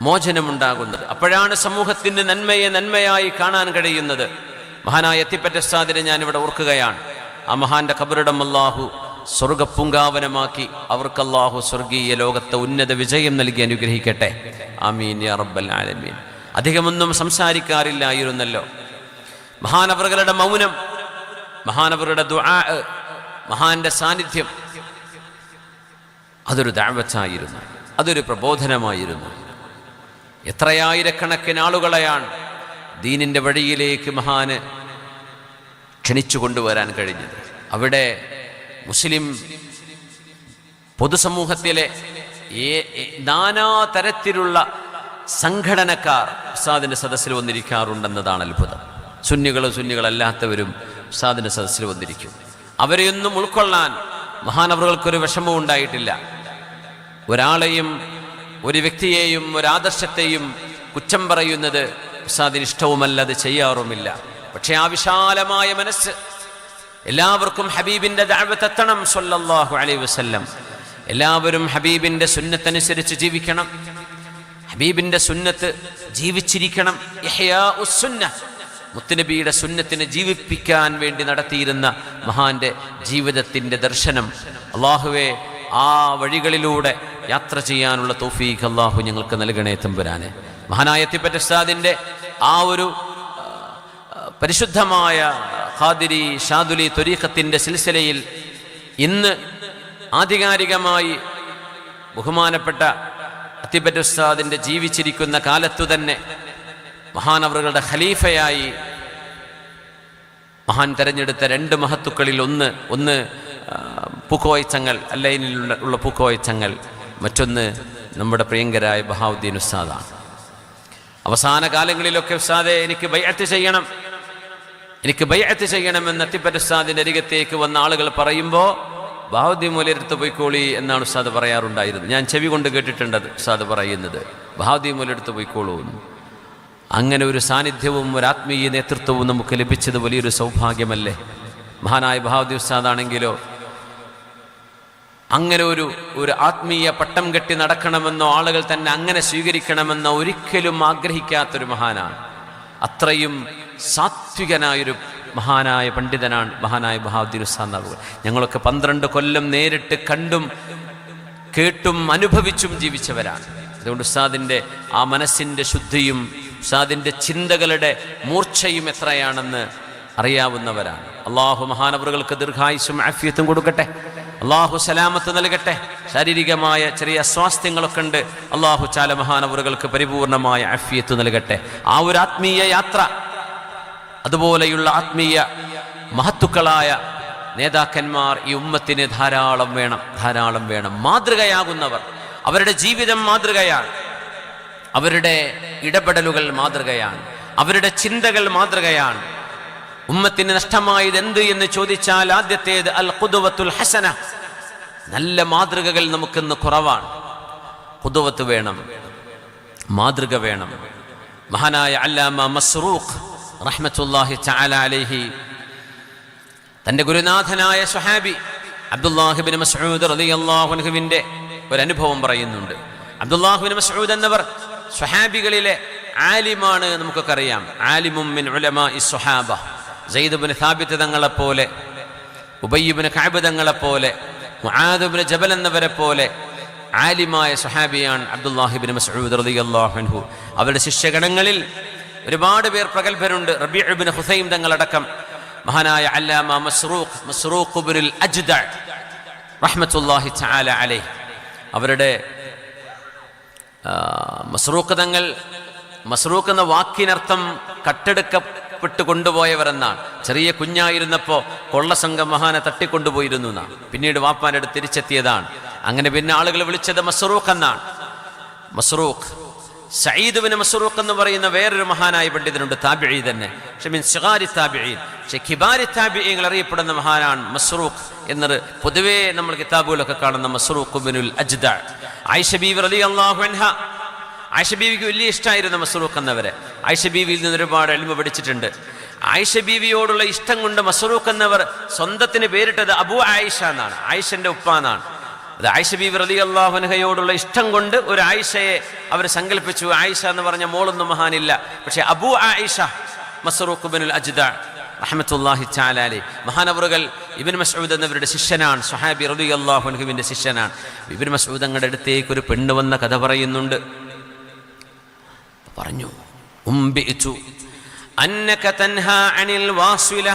മോചനമുണ്ടാകുന്നത്, അപ്പോഴാണ് സമൂഹത്തിന് നന്മയെ നന്മയായി കാണാൻ കഴിയുന്നത്. മഹാനായ എത്തിപ്പറ്റ ഉസ്താദിനെ ഞാനിവിടെ ഓർക്കുകയാണ്. ആ മഹാന്റെ ഖബറിടം അല്ലാഹു സ്വർഗപ്പുങ്കാവനമാക്കി അവർക്ക് അല്ലാഹു സ്വർഗീയ ലോകത്തെ ഉന്നത വിജയം നൽകി അനുഗ്രഹിക്കട്ടെ. ആമീൻ യാ റബ്ബൽ ആലമീൻ. അധികമൊന്നും സംസാരിക്കാറില്ലായിരുന്നല്ലോ. മഹാനവറുകളുടെ മൗനം, മഹാനവറുടെ ദുആ, മഹാന്റെ സാന്നിധ്യം, അതൊരു ദഅവത്തായിരുന്നു, അതൊരു പ്രബോധനമായിരുന്നു. എത്രയായിരക്കണക്കിന് ആളുകളെയാണ് ദീനിന്റെ വഴിയിലേക്ക് മഹാന് ക്ഷണിച്ചു കൊണ്ടുവരാൻ കഴിഞ്ഞത്. അവിടെ മുസ്ലിം പൊതുസമൂഹത്തിലെ നാനാതരത്തിലുള്ള സംഘടനക്കാർ ഉസ്താദിന്റെ സദസ്സിൽ വന്നിരിക്കാറുണ്ടെന്നതാണ് അത്ഭുതം. സുന്നികളല്ലാത്തവരും ഉസ്താദിന്റെ സദസ്സിൽ വന്നിരിക്കും. അവരെയൊന്നും ഉൾക്കൊള്ളാൻ മഹാനവറുകൾക്കൊരു വിഷമവും ഉണ്ടായിട്ടില്ല. ഒരാളെയും ഒരു വ്യക്തിയെയും ഒരാദർശത്തെയും കുറ്റം പറയുന്നത് ഉസ്താദിന് ഇഷ്ടവുമല്ല, അത് ചെയ്യാറുമില്ല. പക്ഷെ ആ വിശാലമായ മനസ്സ്, എല്ലാവർക്കും ഹബീബിന്റെ ദഅവത്ത് എത്തണം സ്വല്ലല്ലാഹു അലൈഹി വസല്ലം. എല്ലാവരും ഹബീബിന്റെ സുന്നത്തനുസരിച്ച് ജീവിക്കണം, ഹബീബിന്റെ സുന്നത്ത് ജീവിച്ചിരിക്കണം. ഇഹ്യാഉസ് സുന്നഹ്, മുത്തുനബിയുടെ സുന്നത്തിനെ ജീവിപ്പിക്കാൻ വേണ്ടി നടത്തിയിരുന്ന മഹാന്റെ ജീവിതത്തിന്റെ ദർശനം. അല്ലാഹുവേ, ആ വഴികളിലൂടെ യാത്ര ചെയ്യാനുള്ള തൗഫീഖ് അല്ലാഹു ഞങ്ങൾക്ക് നൽകണേ തമ്പുരാനെ. മഹാനായ എത്തിപ്പറ്റ ഉസ്താദിന്റെ ആ ഒരു പരിശുദ്ധമായ ഖാദിരി ഷാദുലി ത്വരീഖത്തിന്റെ സിൽസിലയിൽ ഇന്ന് ആധികാരികമായി ബഹുമാനപ്പെട്ട അത്തിപ്പറ്റ ഉസ്താദിന്റെ ജീവിച്ചിരിക്കുന്ന കാലത്തു തന്നെ മഹാനവറുകളുടെ ഖലീഫയായി മഹാൻ തെരഞ്ഞെടുത്ത രണ്ട് മഹത്തുക്കളിൽ ഒന്ന് പൂക്കോയച്ചങ്ങൾ, അല്ലൈനിലുള്ള പൂക്കോയച്ചങ്ങൾ, മറ്റൊന്ന് നമ്മുടെ പ്രിയങ്കരായ ബഹാവുദ്ദീൻ ഉസ്താദാണ്. അവസാന കാലങ്ങളിലൊക്കെ ഉസ്താദെ എനിക്ക് ബൈഅത്ത് ചെയ്യണമെന്ന് അത്തിപ്പറ്റ ഉസ്താദിന്റെ അരികത്തേക്ക് വന്ന ആളുകൾ പറയുമ്പോൾ ബഹാവുദ്ദീൻ മൗലവിയുടെ പോയിക്കോളി എന്നാണ് ഉസ്താദ് പറയാറുണ്ടായിരുന്നത്. ഞാൻ ചെവി കൊണ്ട് കേട്ടിട്ടുണ്ട് ഉസ്താദ് പറയുന്നത്, ബഹാവുദ്ദീൻ മൗലവിയുടെ പോയിക്കോളൂ എന്ന്. അങ്ങനെ ഒരു സാന്നിധ്യവും ഒരു ആത്മീയ നേതൃത്വവും നമുക്ക് ലഭിച്ചത് വലിയൊരു സൗഭാഗ്യമല്ലേ. മഹാനായ ബഹാവുദ്ദീൻ ഉസ്താദാണെങ്കിലോ അങ്ങനെ ഒരു ആത്മീയ പട്ടം കെട്ടി നടക്കണമെന്നോ ആളുകൾ തന്നെ അങ്ങനെ സ്വീകരിക്കണമെന്നോ ഒരിക്കലും ആഗ്രഹിക്കാത്തൊരു മഹാനാണ്. അത്രയും സാത്വികനായൊരു മഹാനായ പണ്ഡിതനാണ് മഹാനായ ബഹാവുദ്ദീൻ ഉസ്താദ്. ഞങ്ങളൊക്കെ 12 കൊല്ലം നേരിട്ട് കണ്ടും കേട്ടും അനുഭവിച്ചും ജീവിച്ചവരാണ്. അതുകൊണ്ട് ഉസ്താദിൻ്റെ ആ മനസ്സിൻ്റെ ശുദ്ധിയും ഉസ്താദിൻ്റെ ചിന്തകളുടെ മൂർച്ചയും എത്രയാണെന്ന് അറിയാവുന്നവരാണ്. അള്ളാഹു മഹാനവറുകൾക്ക് ദീർഘായുസ്സും ആഫിയത്തും കൊടുക്കട്ടെ. അള്ളാഹു സലാമത്ത് നൽകട്ടെ. ശാരീരികമായ ചെറിയ അസ്വാസ്ഥ്യങ്ങളൊക്കെ ഉണ്ട്, അള്ളാഹു ചാല മഹാനവറുകൾക്ക് പരിപൂർണമായ ആഫിയത്ത് നൽകട്ടെ. ആ ഒരു ആത്മീയ യാത്ര, അതുപോലെയുള്ള ആത്മീയ മഹത്തുക്കളായ നേതാക്കന്മാർ ഈ ഉമ്മത്തിന് ധാരാളം വേണം. മാതൃകയാകുന്നവർ, അവരുടെ ജീവിതം മാതൃകയാണ്, അവരുടെ ഇടപെടലുകൾ മാതൃകയാണ്, അവരുടെ ചിന്തകൾ മാതൃകയാണ്. ഉമ്മത്തിന് നഷ്ടമായത് എന്ത് എന്ന് ചോദിച്ചാൽ ആദ്യത്തേത് അൽ ഖുദ്വത്തുൽ ഹസന. നല്ല മാതൃകകൾ നമുക്കിന്ന് കുറവാണ്. ഖുദ്വത്ത് വേണം, മാതൃക വേണം. മഹാനായ അല്ലാമ മസ്റൂഖ് റഹ്മത്തുള്ളാഹി തആല അലൈഹി തൻ്റെ ഗുരുനാഥനായ സ്വഹാബി അബ്ദുല്ലാഹി ഇബ്നു മസ്ഊദ് റളിയല്ലാഹു അൻഹുവിൻ്റെ ഒരു അനുഭവം പറയുന്നുണ്ട്. അബ്ദുല്ലാഹി ഇബ്നു മസ്ഊദ് എന്നവർ സ്വഹാബികളിലെ ആലിമാണ്, നമുക്കൊക്കെ അറിയാം. ആലിമും മിൻ ഉലമാഇ സ്വഹാബ. സയ്യിദ് ഇബ്നു സാബിത്ത് തങ്ങളെപ്പോലെ, ഉബയ്യ് ഇബ്നു കഅബ് തങ്ങളെപ്പോലെ, മുആദ് ഇബ്നു ജബൽ എന്നവരെ പോലെ ആലിമായ സ്വഹാബിയാണ് അബ്ദുല്ലാഹി ഇബ്നു മസ്ഊദ് റളിയല്ലാഹു അൻഹു. അവരുടെ ശിഷ്യഗണങ്ങളിൽ ഒരുപാട് പേർ പ്രഗത്ഭരുണ്ട്. റബീഉ ഇബ്നു ഹുസൈം തങ്ങളടക്കം. മഹാനായ അല്ലാമ മസ്റൂഖ് ഇബ്നുൽ അജ്ദ റഹ്മത്തുള്ളാഹി തആല അലൈഹി, അവരുടെ മസ്റൂഖ് എന്ന വാക്കിനർത്ഥം കട്ടെടുക്കപ്പെട്ട് കൊണ്ടുപോയവരെന്നാണ്. ചെറിയ കുഞ്ഞായിരുന്നപ്പോൾ കൊള്ളസംഘം മഹാനെ തട്ടിക്കൊണ്ടുപോയിരുന്നു എന്നാണ്. പിന്നീട് വാപ്പാൻ്റെ അടുത്ത് തിരിച്ചെത്തിയതാണ്. അങ്ങനെ പിന്നെ ആളുകൾ വിളിച്ചത് മസ്റൂഖ് എന്നാണ്. മസ്റൂഖ് സഈദ് ബിൻ മസ്റൂഖ് എന്ന് പറയുന്ന വേറൊരു മഹാനായ പണ്ഡിതനുണ്ട്, താബിഈ തന്നെ. പക്ഷെ മിൻ സിഗാരി താബിഈൻ, പക്ഷെ കിബാരി താബിഈങ്ങൾ അറിയപ്പെടുന്ന മഹാനാണ് മസ്റൂഖ് എന്നത് പൊതുവേ നമ്മൾ കിതാബുകളൊക്കെ കാണുന്ന മസ്റൂഖ് ഇബ്നുൽ അജ്ദ. ആയിഷ ബീവി റളിയല്ലാഹു അൻഹ, ആയിഷ ബീവിക്ക് വലിയ ഇഷ്ടമായിരുന്നു മസ്റൂഖ് എന്നവരെ. ആയിഷ ബീവിയിൽ നിന്ന് ഒരുപാട് ഇൽമ പഠിച്ചിട്ടുണ്ട്. ആയിഷ ബീവിയോടുള്ള ഇഷ്ടം കൊണ്ട് മസ്റൂഖ് എന്നവർ സ്വന്തത്തിന് പേരിട്ടത് അബു ആയിഷ എന്നാണ്, ആയിഷന്റെ ഉപ്പ എന്നാണ്. അത് ആയിഷ ബീവി റളിയല്ലാഹു അൻഹയോടുള്ള ഇഷ്ടം കൊണ്ട് ഒരു ആയിഷയെ അവർ സങ്കല്പിച്ചു. ആയിഷ എന്ന് പറഞ്ഞ മോളൊന്നും മഹാനില്ല, പക്ഷെ അബു ആയിഷ മസ്റൂഖ് ഇബ്നുൽ അജ്ദ റഹ്മത്തുള്ളാഹി തആല അലൈഹി. മഹാനവറുകൾ ഇബ്നു മസ്ഊദ് എന്നവരുടെ ശിഷ്യനാണ്, സ്വഹാബി റളിയല്ലാഹു അൻഹുവിന്റെ ശിഷ്യനാണ്. ഇബ്നു മസ്ഊദ് തങ്ങളുടെ അടുത്തേക്ക് ഒരു പെണ്ണ് വന്ന കഥ പറയുന്നുണ്ട്. പറഞ്ഞു, ഉംബിതു അന്നക തൻഹാ അനിൽ വാസില.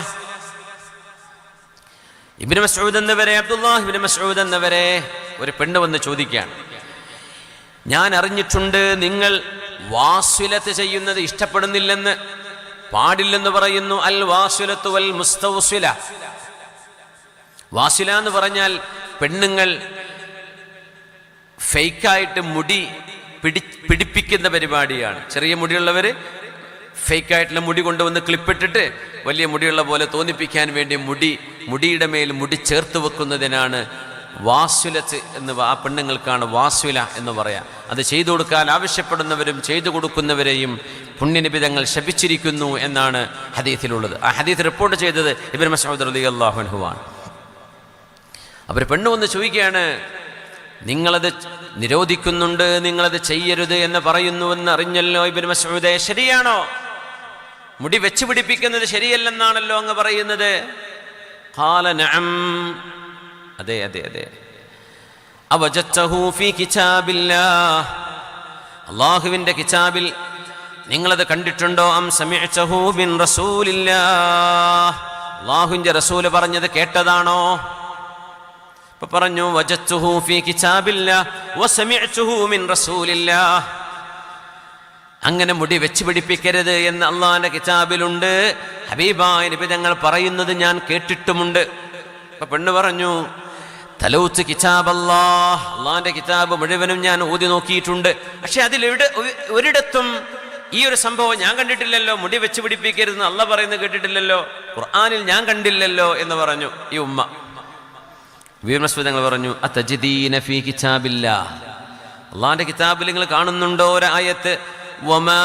ഇബ്നു മസ്ഊദ് എന്നവരെ, അബ്ദുല്ലാഹ് ഇബ്നു മസ്ഊദ് എന്നവരെ ഒരു പെണ്ണ് വന്ന് ചോദിക്കുകയാണ്, ഞാൻ അറിഞ്ഞിട്ടുണ്ട് നിങ്ങൾ വാസിലത്ത് ചെയ്യുന്നത് ഇഷ്ടപ്പെടുന്നില്ലെന്ന്, പാടില്ലെന്ന് പറയുന്നു. അൽ വാസിലത്തു വൽ മുസ്തൗസില. വാസില എന്ന് പറഞ്ഞാൽ പെണ്ണുങ്ങൾ ഫേക്കായിട്ട് മുടി പിടിപ്പിക്കുന്ന പരിപാടിയാണ്. ചെറിയ മുടിയുള്ളവർ ഫേക്കായിട്ടുള്ള മുടി കൊണ്ടുവന്ന് ക്ലിപ്പിട്ടിട്ട് വലിയ മുടിയുള്ള പോലെ തോന്നിപ്പിക്കാൻ വേണ്ടി മുടിയുടെ മേൽ മുടി ചേർത്ത് വെക്കുന്നതിനാണ് വാസ്വിലത്ത് എന്ന്. ആ പെണ്ണുങ്ങൾക്കാണ് വാസ്വില എന്ന് പറയാം. അത് ചെയ്തു കൊടുക്കാൻ ആവശ്യപ്പെടുന്നവരും ചെയ്തു കൊടുക്കുന്നവരെയും പുണ്യനബി തങ്ങൾ ശപിച്ചിരിക്കുന്നു എന്നാണ് ഹദീസിലുള്ളത്. ആ ഹദീസ് റിപ്പോർട്ട് ചെയ്തത് ഇബ്നു മസ്ഊദ് റളിയല്ലാഹു അൻഹു ആണ്. അവർ പെണ്ണ് വന്ന് ചോദിക്കുകയാണ്, നിങ്ങളത് നിരോധിക്കുന്നുണ്ട്, നിങ്ങളത് ചെയ്യരുത് എന്ന് പറയുന്നുവെന്ന് അറിഞ്ഞല്ലോ ഇബ്നു മസ്ഊദേ, ശരിയാണോ? മുടി വെച്ച് പിടിപ്പിക്കുന്നത് ശരിയല്ലെന്നാണല്ലോ അങ്ങ് പറയുന്നത്. ഖാല നഅം, അതെ അതെ അതെ. അവജത്തഹു ഫീ കിതാബില്ലാഹ്, അല്ലാഹുവിന്റെ കിതാബിൽ നിങ്ങളത് കണ്ടിട്ടുണ്ടോ? അം സമിഅതഹു മിൻ റസൂലില്ലാഹ്, അല്ലാഹുവിന്റെ റസൂൽ പറഞ്ഞത് കേട്ടതാണോ? അപ്പോൾ പറഞ്ഞു, വജത്തുഹു ഫീ കിതാബില്ലാഹ് വസമിഅതുഹു മിൻ റസൂലില്ലാഹ്. അങ്ങനെ മുടി വെച്ച് പിടിപ്പിക്കരുത് എന്ന് അള്ളാഹിന്റെ കിതാബിലുണ്ട്, ഹബീബായ നബി തങ്ങൾ പറയുന്നത് ഞാൻ കേട്ടിട്ടുമുണ്ട്. അപ്പൊ പെണ്ണ് പറഞ്ഞു, തലൗത്ത് കിതാബല്ലാഹ്, അള്ളാഹിന്റെ കിതാബ് മുഴുവനും ഞാൻ ഓതി നോക്കിയിട്ടുണ്ട്, പക്ഷെ ഒരിടത്തും ഈ ഒരു സംഭവം ഞാൻ കണ്ടിട്ടില്ലല്ലോ. മുടി വെച്ച് പിടിപ്പിക്കരുതെന്ന് അള്ളാഹ് പറയുന്നത് കേട്ടിട്ടില്ലല്ലോ, ഖുർആനിൽ ഞാൻ കണ്ടില്ലല്ലോ എന്ന് പറഞ്ഞു ഈ ഉമ്മ. വീർമസ്വദങ്ങൾ പറഞ്ഞു, അതജിദീന ഫീ കിതാബില്ലാഹ്, അള്ളാഹിന്റെ കിതാബിൽ നിങ്ങൾ കാണുന്നുണ്ടോ ഒരു ആയത്ത്, വമാ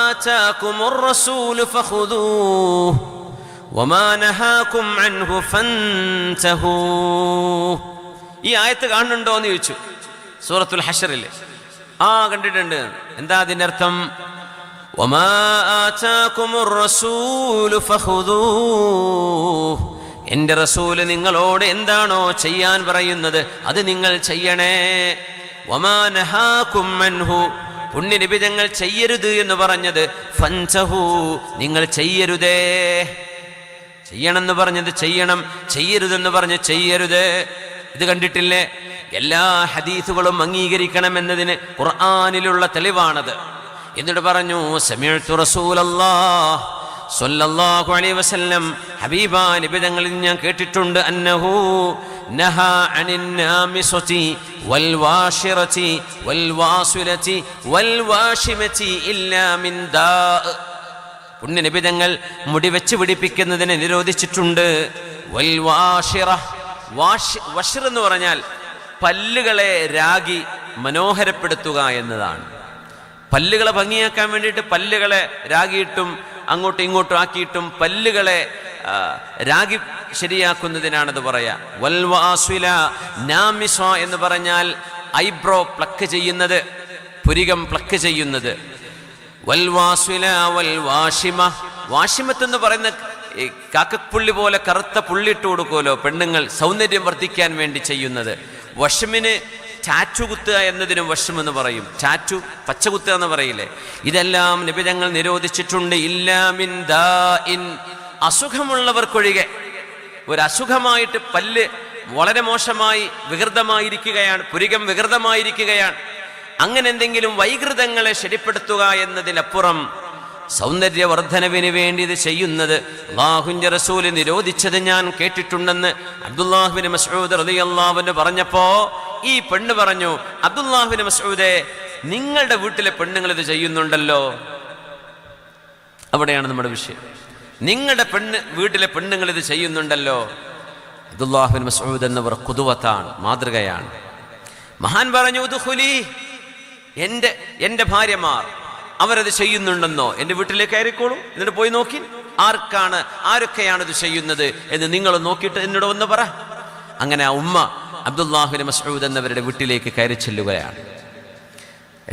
ആതാകുമുർ റസൂലു ഫഖുദൂഹു വമാ നഹാകും അൻഹു ഫൻതഹൂ. ഈ ആയത്ത് കാണുന്നുണ്ടോ എന്ന് ചോദിച്ചു സൂറത്തുൽ ഹശ്റിൽ. കണ്ടിട്ടുണ്ട്. എന്താ അതിന്റെ അർത്ഥം? വമാ ആതാകുമുർ റസൂലു ഫഖുദൂഹു, എന്റെ റസൂല് നിങ്ങളോട് എന്താണോ ചെയ്യാൻ പറയുന്നത് അത് നിങ്ങൾ ചെയ്യണേ. വമാ നഹാകും അൻഹു, പുണ്യനബി തങ്ങൾ ചെയ്യരുത് എന്ന് പറഞ്ഞത് ഫൻതഹൂ, നിങ്ങൾ ചെയ്യരുതേ. ചെയ്യണമെന്ന് പറഞ്ഞത് ചെയ്യണം, ചെയ്യരുതെന്ന് പറഞ്ഞ് ചെയ്യരുത്. ഇത് കണ്ടിട്ടില്ലേ? എല്ലാ ഹദീസുകളും അംഗീകരിക്കണമെന്നതിന് ഖുർആനിലുള്ള തെളിവാണത്. എന്നിട്ട് പറഞ്ഞു, സമിഅ്തു റസൂലല്ലാഹ് സ്വല്ലല്ലാഹു അലൈഹി വസല്ലം, ഹബീബാ നബി തങ്ങളിൽ ഞാൻ കേട്ടിട്ടുണ്ട്, അന്നഹു നഹാ അനിൻ നാമിസതി വൽ വാശിറതി വൽ വാസിലതി വൽ വാശിമതി ഇല്ലാ മിൻ ദാ. പുണ്യനബി തങ്ങൾ മുടി വെച്ച് പിടിപ്പിക്കുന്നതിനെ നിരോധിച്ചിട്ടുണ്ട്. വൽ വാശിറ, വഷിർ എന്ന് പറഞ്ഞാൽ പല്ലുകളെ രാഗി മനോഹരപ്പെടുത്തുക എന്നതാണ്. പല്ലുകളെ ഭംഗിയാക്കാൻ വേണ്ടിയിട്ട് പല്ലുകളെ രാഗിയിട്ടും അങ്ങോട്ടും ഇങ്ങോട്ടും ആക്കിയിട്ടും പല്ലുകളെ രാഗി ശരിയാക്കുന്നതിനാണത് പറയാ. വൽ വാസില നാമിസ എന്ന് പറഞ്ഞാൽ ഐബ്രോ പ്ലക്ക് ചെയ്യുന്നത്, പുരികം പ്ലക്ക് ചെയ്യുന്നത്. വൽ വാസില വൽ വാഷിമ, വാഷിമത്ത് എന്ന് പറയുന്ന കാക്കപ്പുള്ളി പോലെ കറുത്ത പുള്ളിയിട്ട് കൊടുക്കുമല്ലോ പെണ്ണുങ്ങൾ സൗന്ദര്യം വർദ്ധിക്കാൻ വേണ്ടി ചെയ്യുന്നത്. വഷമിന് ടാറ്റു കുത്തുക എന്നതിനും വഷം എന്ന് പറയും. ടാറ്റു പച്ചകുത്തുക എന്ന് പറയില്ലേ? ഇതെല്ലാം നബി തങ്ങൾ നിരോധിച്ചിട്ടുണ്ട്. ഇല്ലാ മിൻ ദാഇൻ, അസുഖമുള്ളവർക്കൊഴികെ. ഒരു അസുഖമായിട്ട് പല്ല് വളരെ മോശമായി വികൃതമായിരിക്കുകയാണ്, പുരികം വികൃതമായിരിക്കുകയാണ്, അങ്ങനെ എന്തെങ്കിലും വൈകൃതങ്ങളെ ശരിപ്പെടുത്തുക എന്നതിനപ്പുറം സൗന്ദര്യവർദ്ധനവിന് വേണ്ടി ഇത് ചെയ്യുന്നത് അല്ലാഹുവിന്റെ റസൂൽ നിരോധിച്ചത് ഞാൻ കേട്ടിട്ടുണ്ടെന്ന് അബ്ദുല്ലാഹ് ബിൻ മസ്ഊദ് റളിയല്ലാഹു അൻഹു പറഞ്ഞപ്പോ ഈ പെണ്ണ് പറഞ്ഞു, അബ്ദുല്ലാഹ് ബിൻ മസ്ഊദേ, നിങ്ങളുടെ വീട്ടിലെ പെണ്ണുങ്ങൾ ഇത് ചെയ്യുന്നുണ്ടല്ലോ. അവിടെയാണ് നമ്മുടെ വിഷയം. നിങ്ങളുടെ വീട്ടിലെ പെണ്ണുങ്ങൾ ഇത് ചെയ്യുന്നുണ്ടല്ലോ. അബ്ദുല്ലാഹ് ബിൻ മസ്ഊദ് എന്നവർ ഖുദുവത്താണ്, മാതൃകയാണ്. മഹാൻ പറഞ്ഞു, ഉദ്ഖുലി, എൻ്റെ ഭാര്യമാർ അവരത് ചെയ്യുന്നുണ്ടെന്നോ എൻ്റെ വീട്ടിലേക്ക് കയറിക്കോളൂ, എന്നിട്ട് പോയി നോക്കി ആരൊക്കെയാണ് ഇത് ചെയ്യുന്നത് എന്ന് നിങ്ങൾ നോക്കിയിട്ട് എന്നോട് ഒന്ന് പറ. അങ്ങനെ ആ ഉമ്മ അബ്ദുല്ലാഹ് ബിൻ മസ്ഊദ് എന്നവരുടെ വീട്ടിലേക്ക് കയറി ചെല്ലുകയാണ്.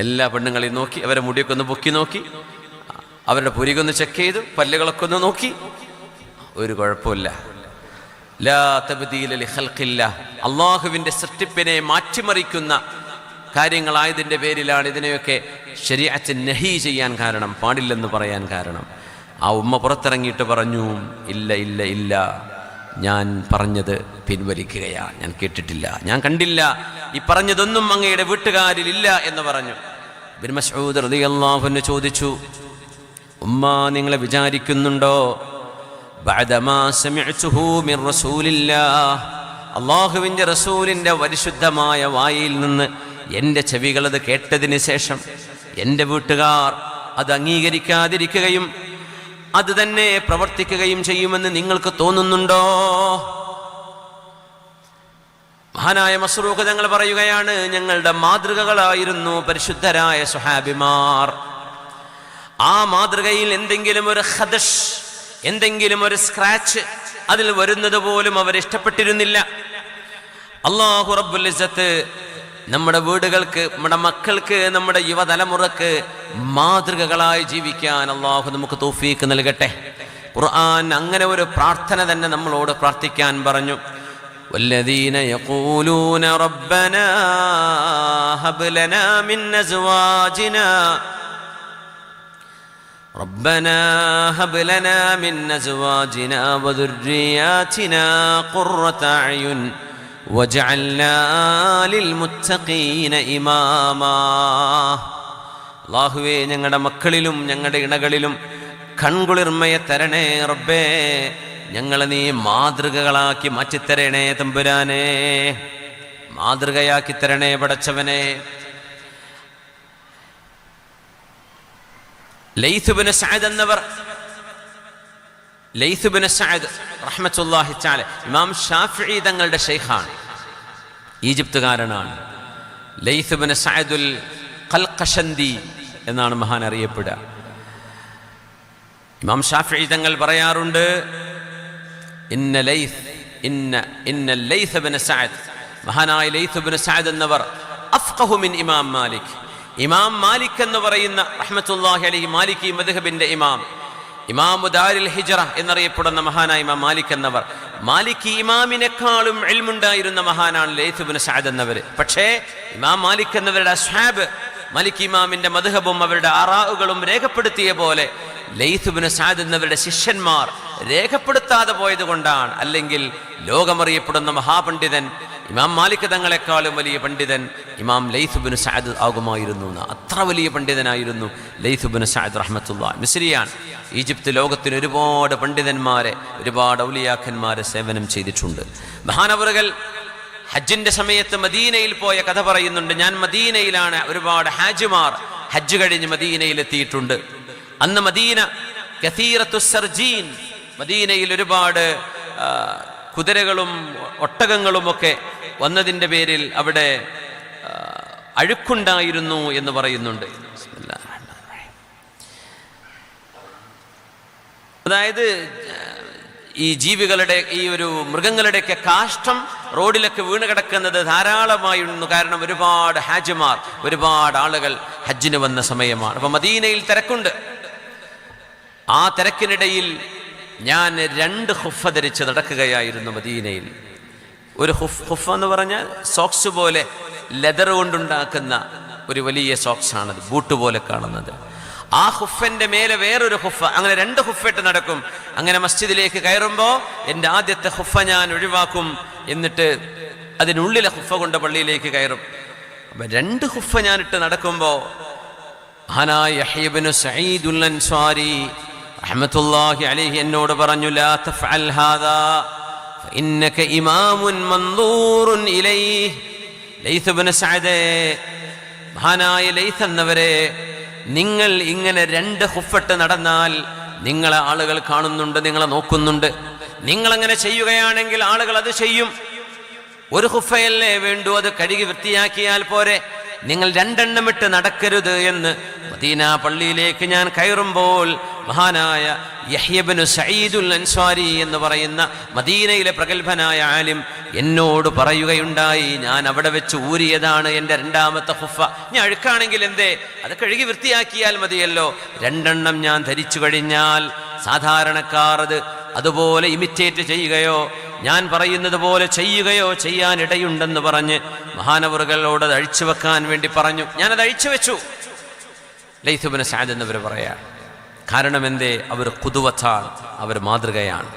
എല്ലാ പെണ്ണുങ്ങളെയും നോക്കി, അവരെ മുടിയൊക്കെ ഒന്ന് പൊക്കി നോക്കി, അവരുടെ പുരികൊന്ന് ചെക്ക് ചെയ്തു, പല്ലുകളൊക്കെ ഒന്ന് നോക്കി, ഒരു കുഴപ്പമില്ല. ലാ തബ്ദീല ലിഖൽഖില്ലാഹ്, അള്ളാഹുവിൻ്റെ സൃഷ്ടിപ്പിനെ മാറ്റിമറിക്കുന്ന കാര്യങ്ങളായതിൻ്റെ പേരിലാണ് ഇതിനെയൊക്കെ ശരീഅത്ത് നഹി ചെയ്യാൻ കാരണം, പാടില്ലെന്ന് പറയാൻ കാരണം. ആ ഉമ്മ പുറത്തിറങ്ങിയിട്ട് പറഞ്ഞു, ഇല്ല ഇല്ല ഇല്ല, ഞാൻ പറഞ്ഞത് പിൻവലിക്കുകയാണ്, ഞാൻ കേട്ടിട്ടില്ല, ഞാൻ കണ്ടില്ല, ഈ പറഞ്ഞതൊന്നും അങ്ങയുടെ വീട്ടുകാരിലില്ല എന്ന് പറഞ്ഞു. ഇബ്നു മസ്ഊദ് റളിയല്ലാഹു അൻഹു ചോദിച്ചു, ഉമ്മ നിങ്ങളെ വിചാരിക്കുന്നുണ്ടോ ബഅദമാ സമിഅ്തുഹു മിർ റസൂലില്ലാഹ്, അല്ലാഹുവിൻ്റെ റസൂലിൻ്റെ പരിശുദ്ധമായ വായിൽ നിന്ന് എൻ്റെ ചെവികളത് കേട്ടതിന് ശേഷം എൻ്റെ വീട്ടുകാർ അത് അംഗീകരിക്കാതിരിക്കുകയും അത് തന്നെ പ്രവർത്തിക്കുകയും ചെയ്യുമെന്ന് നിങ്ങൾക്ക് തോന്നുന്നുണ്ടോ? മഹാനായ മസ്റൂഖ് തങ്ങൾ പറയുകയാണ്, ഞങ്ങളുടെ മാതൃകകളായിരുന്നു പരിശുദ്ധരായ സ്വഹാബിമാർ. ആ മാതൃകയിൽ എന്തെങ്കിലും ഒരു ഖദശ്, എന്തെങ്കിലും ഒരു സ്ക്രാച്ച് അതിൽ വരുന്നത് പോലും അവരിഷ്ടപ്പെട്ടിരുന്നില്ല. അല്ലാഹു റബ്ബുൽ ഇസ്സത്ത് നമ്മുടെ വീടുകൾക്ക്, നമ്മുടെ മക്കൾക്ക്, നമ്മുടെ യുവതലമുറക്ക് മാതൃകകളായി ജീവിക്കാൻ അല്ലാഹു നമുക്ക് തൗഫീഖ് നൽകട്ടെ. ഖുർആൻ അങ്ങനെ ഒരു പ്രാർത്ഥന തന്നെ നമ്മളോട് പ്രാർത്ഥിക്കാൻ പറഞ്ഞു. വല്ലദീന യഖൂലൂന റബ്ബനാ ഹബ് ലനാ മിൻ അസ്വാജിനാ ربنا هب لنا من أزواجنا وذرياتنا قرة أعين واجعلنا للمتقين إماما. അല്ലാഹുവേ, ഞങ്ങളുടെ മക്കളിലും ഞങ്ങളുടെ ഇണകളിലും കൺകുളിർമയെ തരണേ റബ്ബേ, ഞങ്ങളെ നീ മാതൃകകളാക്കി മാറ്റിത്തരണേ തമ്പുരാനെ, മാതൃകയാക്കി തരണേ പടച്ചവനെ. ലൈത്ത് ബിൻ സഅദ് എന്നവർ, ലൈത്ത് ബിൻ സഅദ് റഹ്മത്തുള്ളാഹി തആല ഇമാം ഷാഫിഈ തങ്ങളുടെ ശൈഖാണ്, ഈജിപ്തുകാരനാണ്. ലൈത്ത് ബിൻ സഅദുൽ ഖൽഖശന്ദി എന്നാണ് മഹാൻ അറിയപ്പെടുക. ഇമാം ഷാഫിഈ തങ്ങൾ പറയാറുണ്ട്, ഇന്ന ലൈത്ത് ബിൻ സഅദ്, മഹാനായ ലൈത്ത് ബിൻ സഅദ് എന്നവർ അഫ്ഖഹു മിൻ ഇമാം മാലിക്, ഇമാം മാലിക് എന്ന് പറയുന്ന റഹ്മത്തുള്ളാഹി അലൈഹി മാലിക്കി മദ്ഹബിന്റെ ഇമാം, ഇമാമു ദാരിൽ ഹിജ്റ എന്നറിയപ്പെടുന്ന മഹാനായ ഇമാം മാലിക് എന്നവർ, മാലിക്കി ഇമാമിനെക്കാളും ഇൽമുണ്ടായിരുന്ന മഹാനാണ് ലൈത്ത് ബിൻ സഅദ് എന്നവർ. പക്ഷേ ഇമാം മാലിക് എന്നവരുടെ അസ്ഹാബ് മാലിക് ഇമാമിന്റെ മദ്ഹബും അവരുടെ ആറാഉകളും രേഖപ്പെടുത്തിയ പോലെ ലൈത്ത് ബിൻ സഅദ് എന്നവരുടെ ശിഷ്യന്മാർ രേഖപ്പെടുത്താതെ പോയത് കൊണ്ടാണ്. അല്ലെങ്കിൽ ലോകമറിയപ്പെടുന്ന മഹാപണ്ഡിതൻ ഇമാം മാലിക് തങ്ങളെക്കാളും വലിയ പണ്ഡിതൻ ഇമാം ലൈത്ത് ബിൻ സഅദ് ആകുമായിരുന്നു. അത്ര വലിയ പണ്ഡിതനായിരുന്നു ലൈത്ത് ബിൻ സഅദ് റഹ്മത്തുള്ളാഹി. മിസ്രിയാണ്, ഈജിപ്ത് ലോകത്തിന് ഒരുപാട് പണ്ഡിതന്മാരെ, ഒരുപാട് ഔലിയാക്കന്മാരെ സേവനം ചെയ്തിട്ടുണ്ട്. മഹാനവറുകൾ ഹജ്ജിന്റെ സമയത്ത് മദീനയിൽ പോയ കഥ പറയുന്നുണ്ട്. ഞാൻ മദീനയിലാണ്, ഒരുപാട് ഹാജിമാർ ഹജ്ജ് കഴിഞ്ഞ് മദീനയിൽ എത്തിയിട്ടുണ്ട്. അന്ന് മദീന കസീറത്തുസ് സർജീൻ, മദീനയിൽ ഒരുപാട് കുതിരകളും ഒട്ടകങ്ങളുമൊക്കെ വന്നതിൻ്റെ പേരിൽ അവിടെ അഴുക്കുണ്ടായിരുന്നു എന്ന് പറയുന്നുണ്ട്. അതായത് ഈ ജീവികളുടെ, ഈ ഒരു മൃഗങ്ങളുടെയൊക്കെ കാഷ്ടം റോഡിലൊക്കെ വീണ് കിടക്കുന്നത് ധാരാളമായിരുന്നു. കാരണം ഒരുപാട് ഹാജിമാർ, ഒരുപാട് ആളുകൾ ഹജ്ജിന് വന്ന സമയമാണ്. അപ്പൊ മദീനയിൽ തിരക്കുണ്ട്. ആ തിരക്കിനിടയിൽ ഞാൻ 2 ഖുഫ ധരിച്ച് നടക്കുകയായിരുന്നു മദീനയിൽ. ഒരു ഖുഫ എന്ന് പറഞ്ഞാൽ സോക്സ് പോലെ ലെതർ കൊണ്ടുണ്ടാക്കുന്ന ഒരു വലിയ സോക്സാണത്, ബൂട്ട് പോലെ കാണുന്നത്. ആ ഖുഫന്റെ മേലെ വേറൊരു ഖുഫ, അങ്ങനെ 2 ഖുഫിട്ട് നടക്കും. അങ്ങനെ മസ്ജിദിലേക്ക് കയറുമ്പോൾ എൻ്റെ ആദ്യത്തെ ഖുഫ ഞാൻ ഒഴിവാക്കും, എന്നിട്ട് അതിനുള്ളിലെ ഖുഫ കൊണ്ട് പള്ളിയിലേക്ക് കയറും. അപ്പൊ 2 ഖുഫ ഞാനിട്ട് നടക്കുമ്പോൾ മഹാനായ യഹ്യ ഇബ്നു സഈദുൽ അൻസ്വാരി റഹ്മത്തുള്ളാഹി അലൈഹി എന്നോട് പറഞ്ഞു, ലാ തഫ്അൽ ഹാദാ ഫഇന്നക ഇമാമുൻ മൻദൂറുൻ ഇലൈഹി. ലൈത്ത് ഇബ്നു സഅദ്, മഹാനായ ലൈത്ത് എന്നവരെ, നിങ്ങൾ ഇങ്ങനെ 2 ഖുഫിട്ട് നടന്നാൽ നിങ്ങളെ ആളുകൾ കാണുന്നുണ്ട്, നിങ്ങളെ നോക്കുന്നുണ്ട്. നിങ്ങളങ്ങനെ ചെയ്യുകയാണെങ്കിൽ ആളുകൾ അത് ചെയ്യും. ഒരു ഖുഫയല്ലേ വേണ്ടു, അത് കഴുകി വൃത്തിയാക്കിയാൽ പോരെ. നിങ്ങൾ 2 എണ്ണം ഇട്ട് നടക്കരുത് എന്ന് മദീന പള്ളിയിലേക്ക് ഞാൻ കയറുമ്പോൾ മഹാനായ യഹ്യ ഇബ്നു സഈദുൽ അൻസ്വാരി എന്ന് പറയുന്ന മദീനയിലെ പ്രഗത്ഭനായ ആലിം എന്നോട് പറയുകയുണ്ടായി, ഞാൻ അവിടെ വെച്ച് ഊരിയതാണ് എൻ്റെ രണ്ടാമത്തെ ഖുഫ. ഞാൻ അഴുക്കാണെങ്കിൽ എന്തേ, അത് കഴുകി വൃത്തിയാക്കിയാൽ മതിയല്ലോ. 2 എണ്ണം ഞാൻ ധരിച്ചു കഴിഞ്ഞാൽ സാധാരണക്കാർ അതുപോലെ ഇമിറ്റേറ്റ് ചെയ്യുകയോ ഞാൻ പറയുന്നത് പോലെ ചെയ്യുകയോ ചെയ്യാനിടയുണ്ടെന്ന് പറഞ്ഞ് മഹാനവറുകളോട് അത് അഴിച്ചു വെക്കാൻ വേണ്ടി പറഞ്ഞു. ഞാനത് അഴിച്ചു വെച്ചു. ലൈത്ത് ഇബ്നു സഅദ് എന്നിവർ പറയാം. കാരണം എന്തേ, അവർ ഖുദുവത്താണ്, അവർ മാതൃകയാണ്.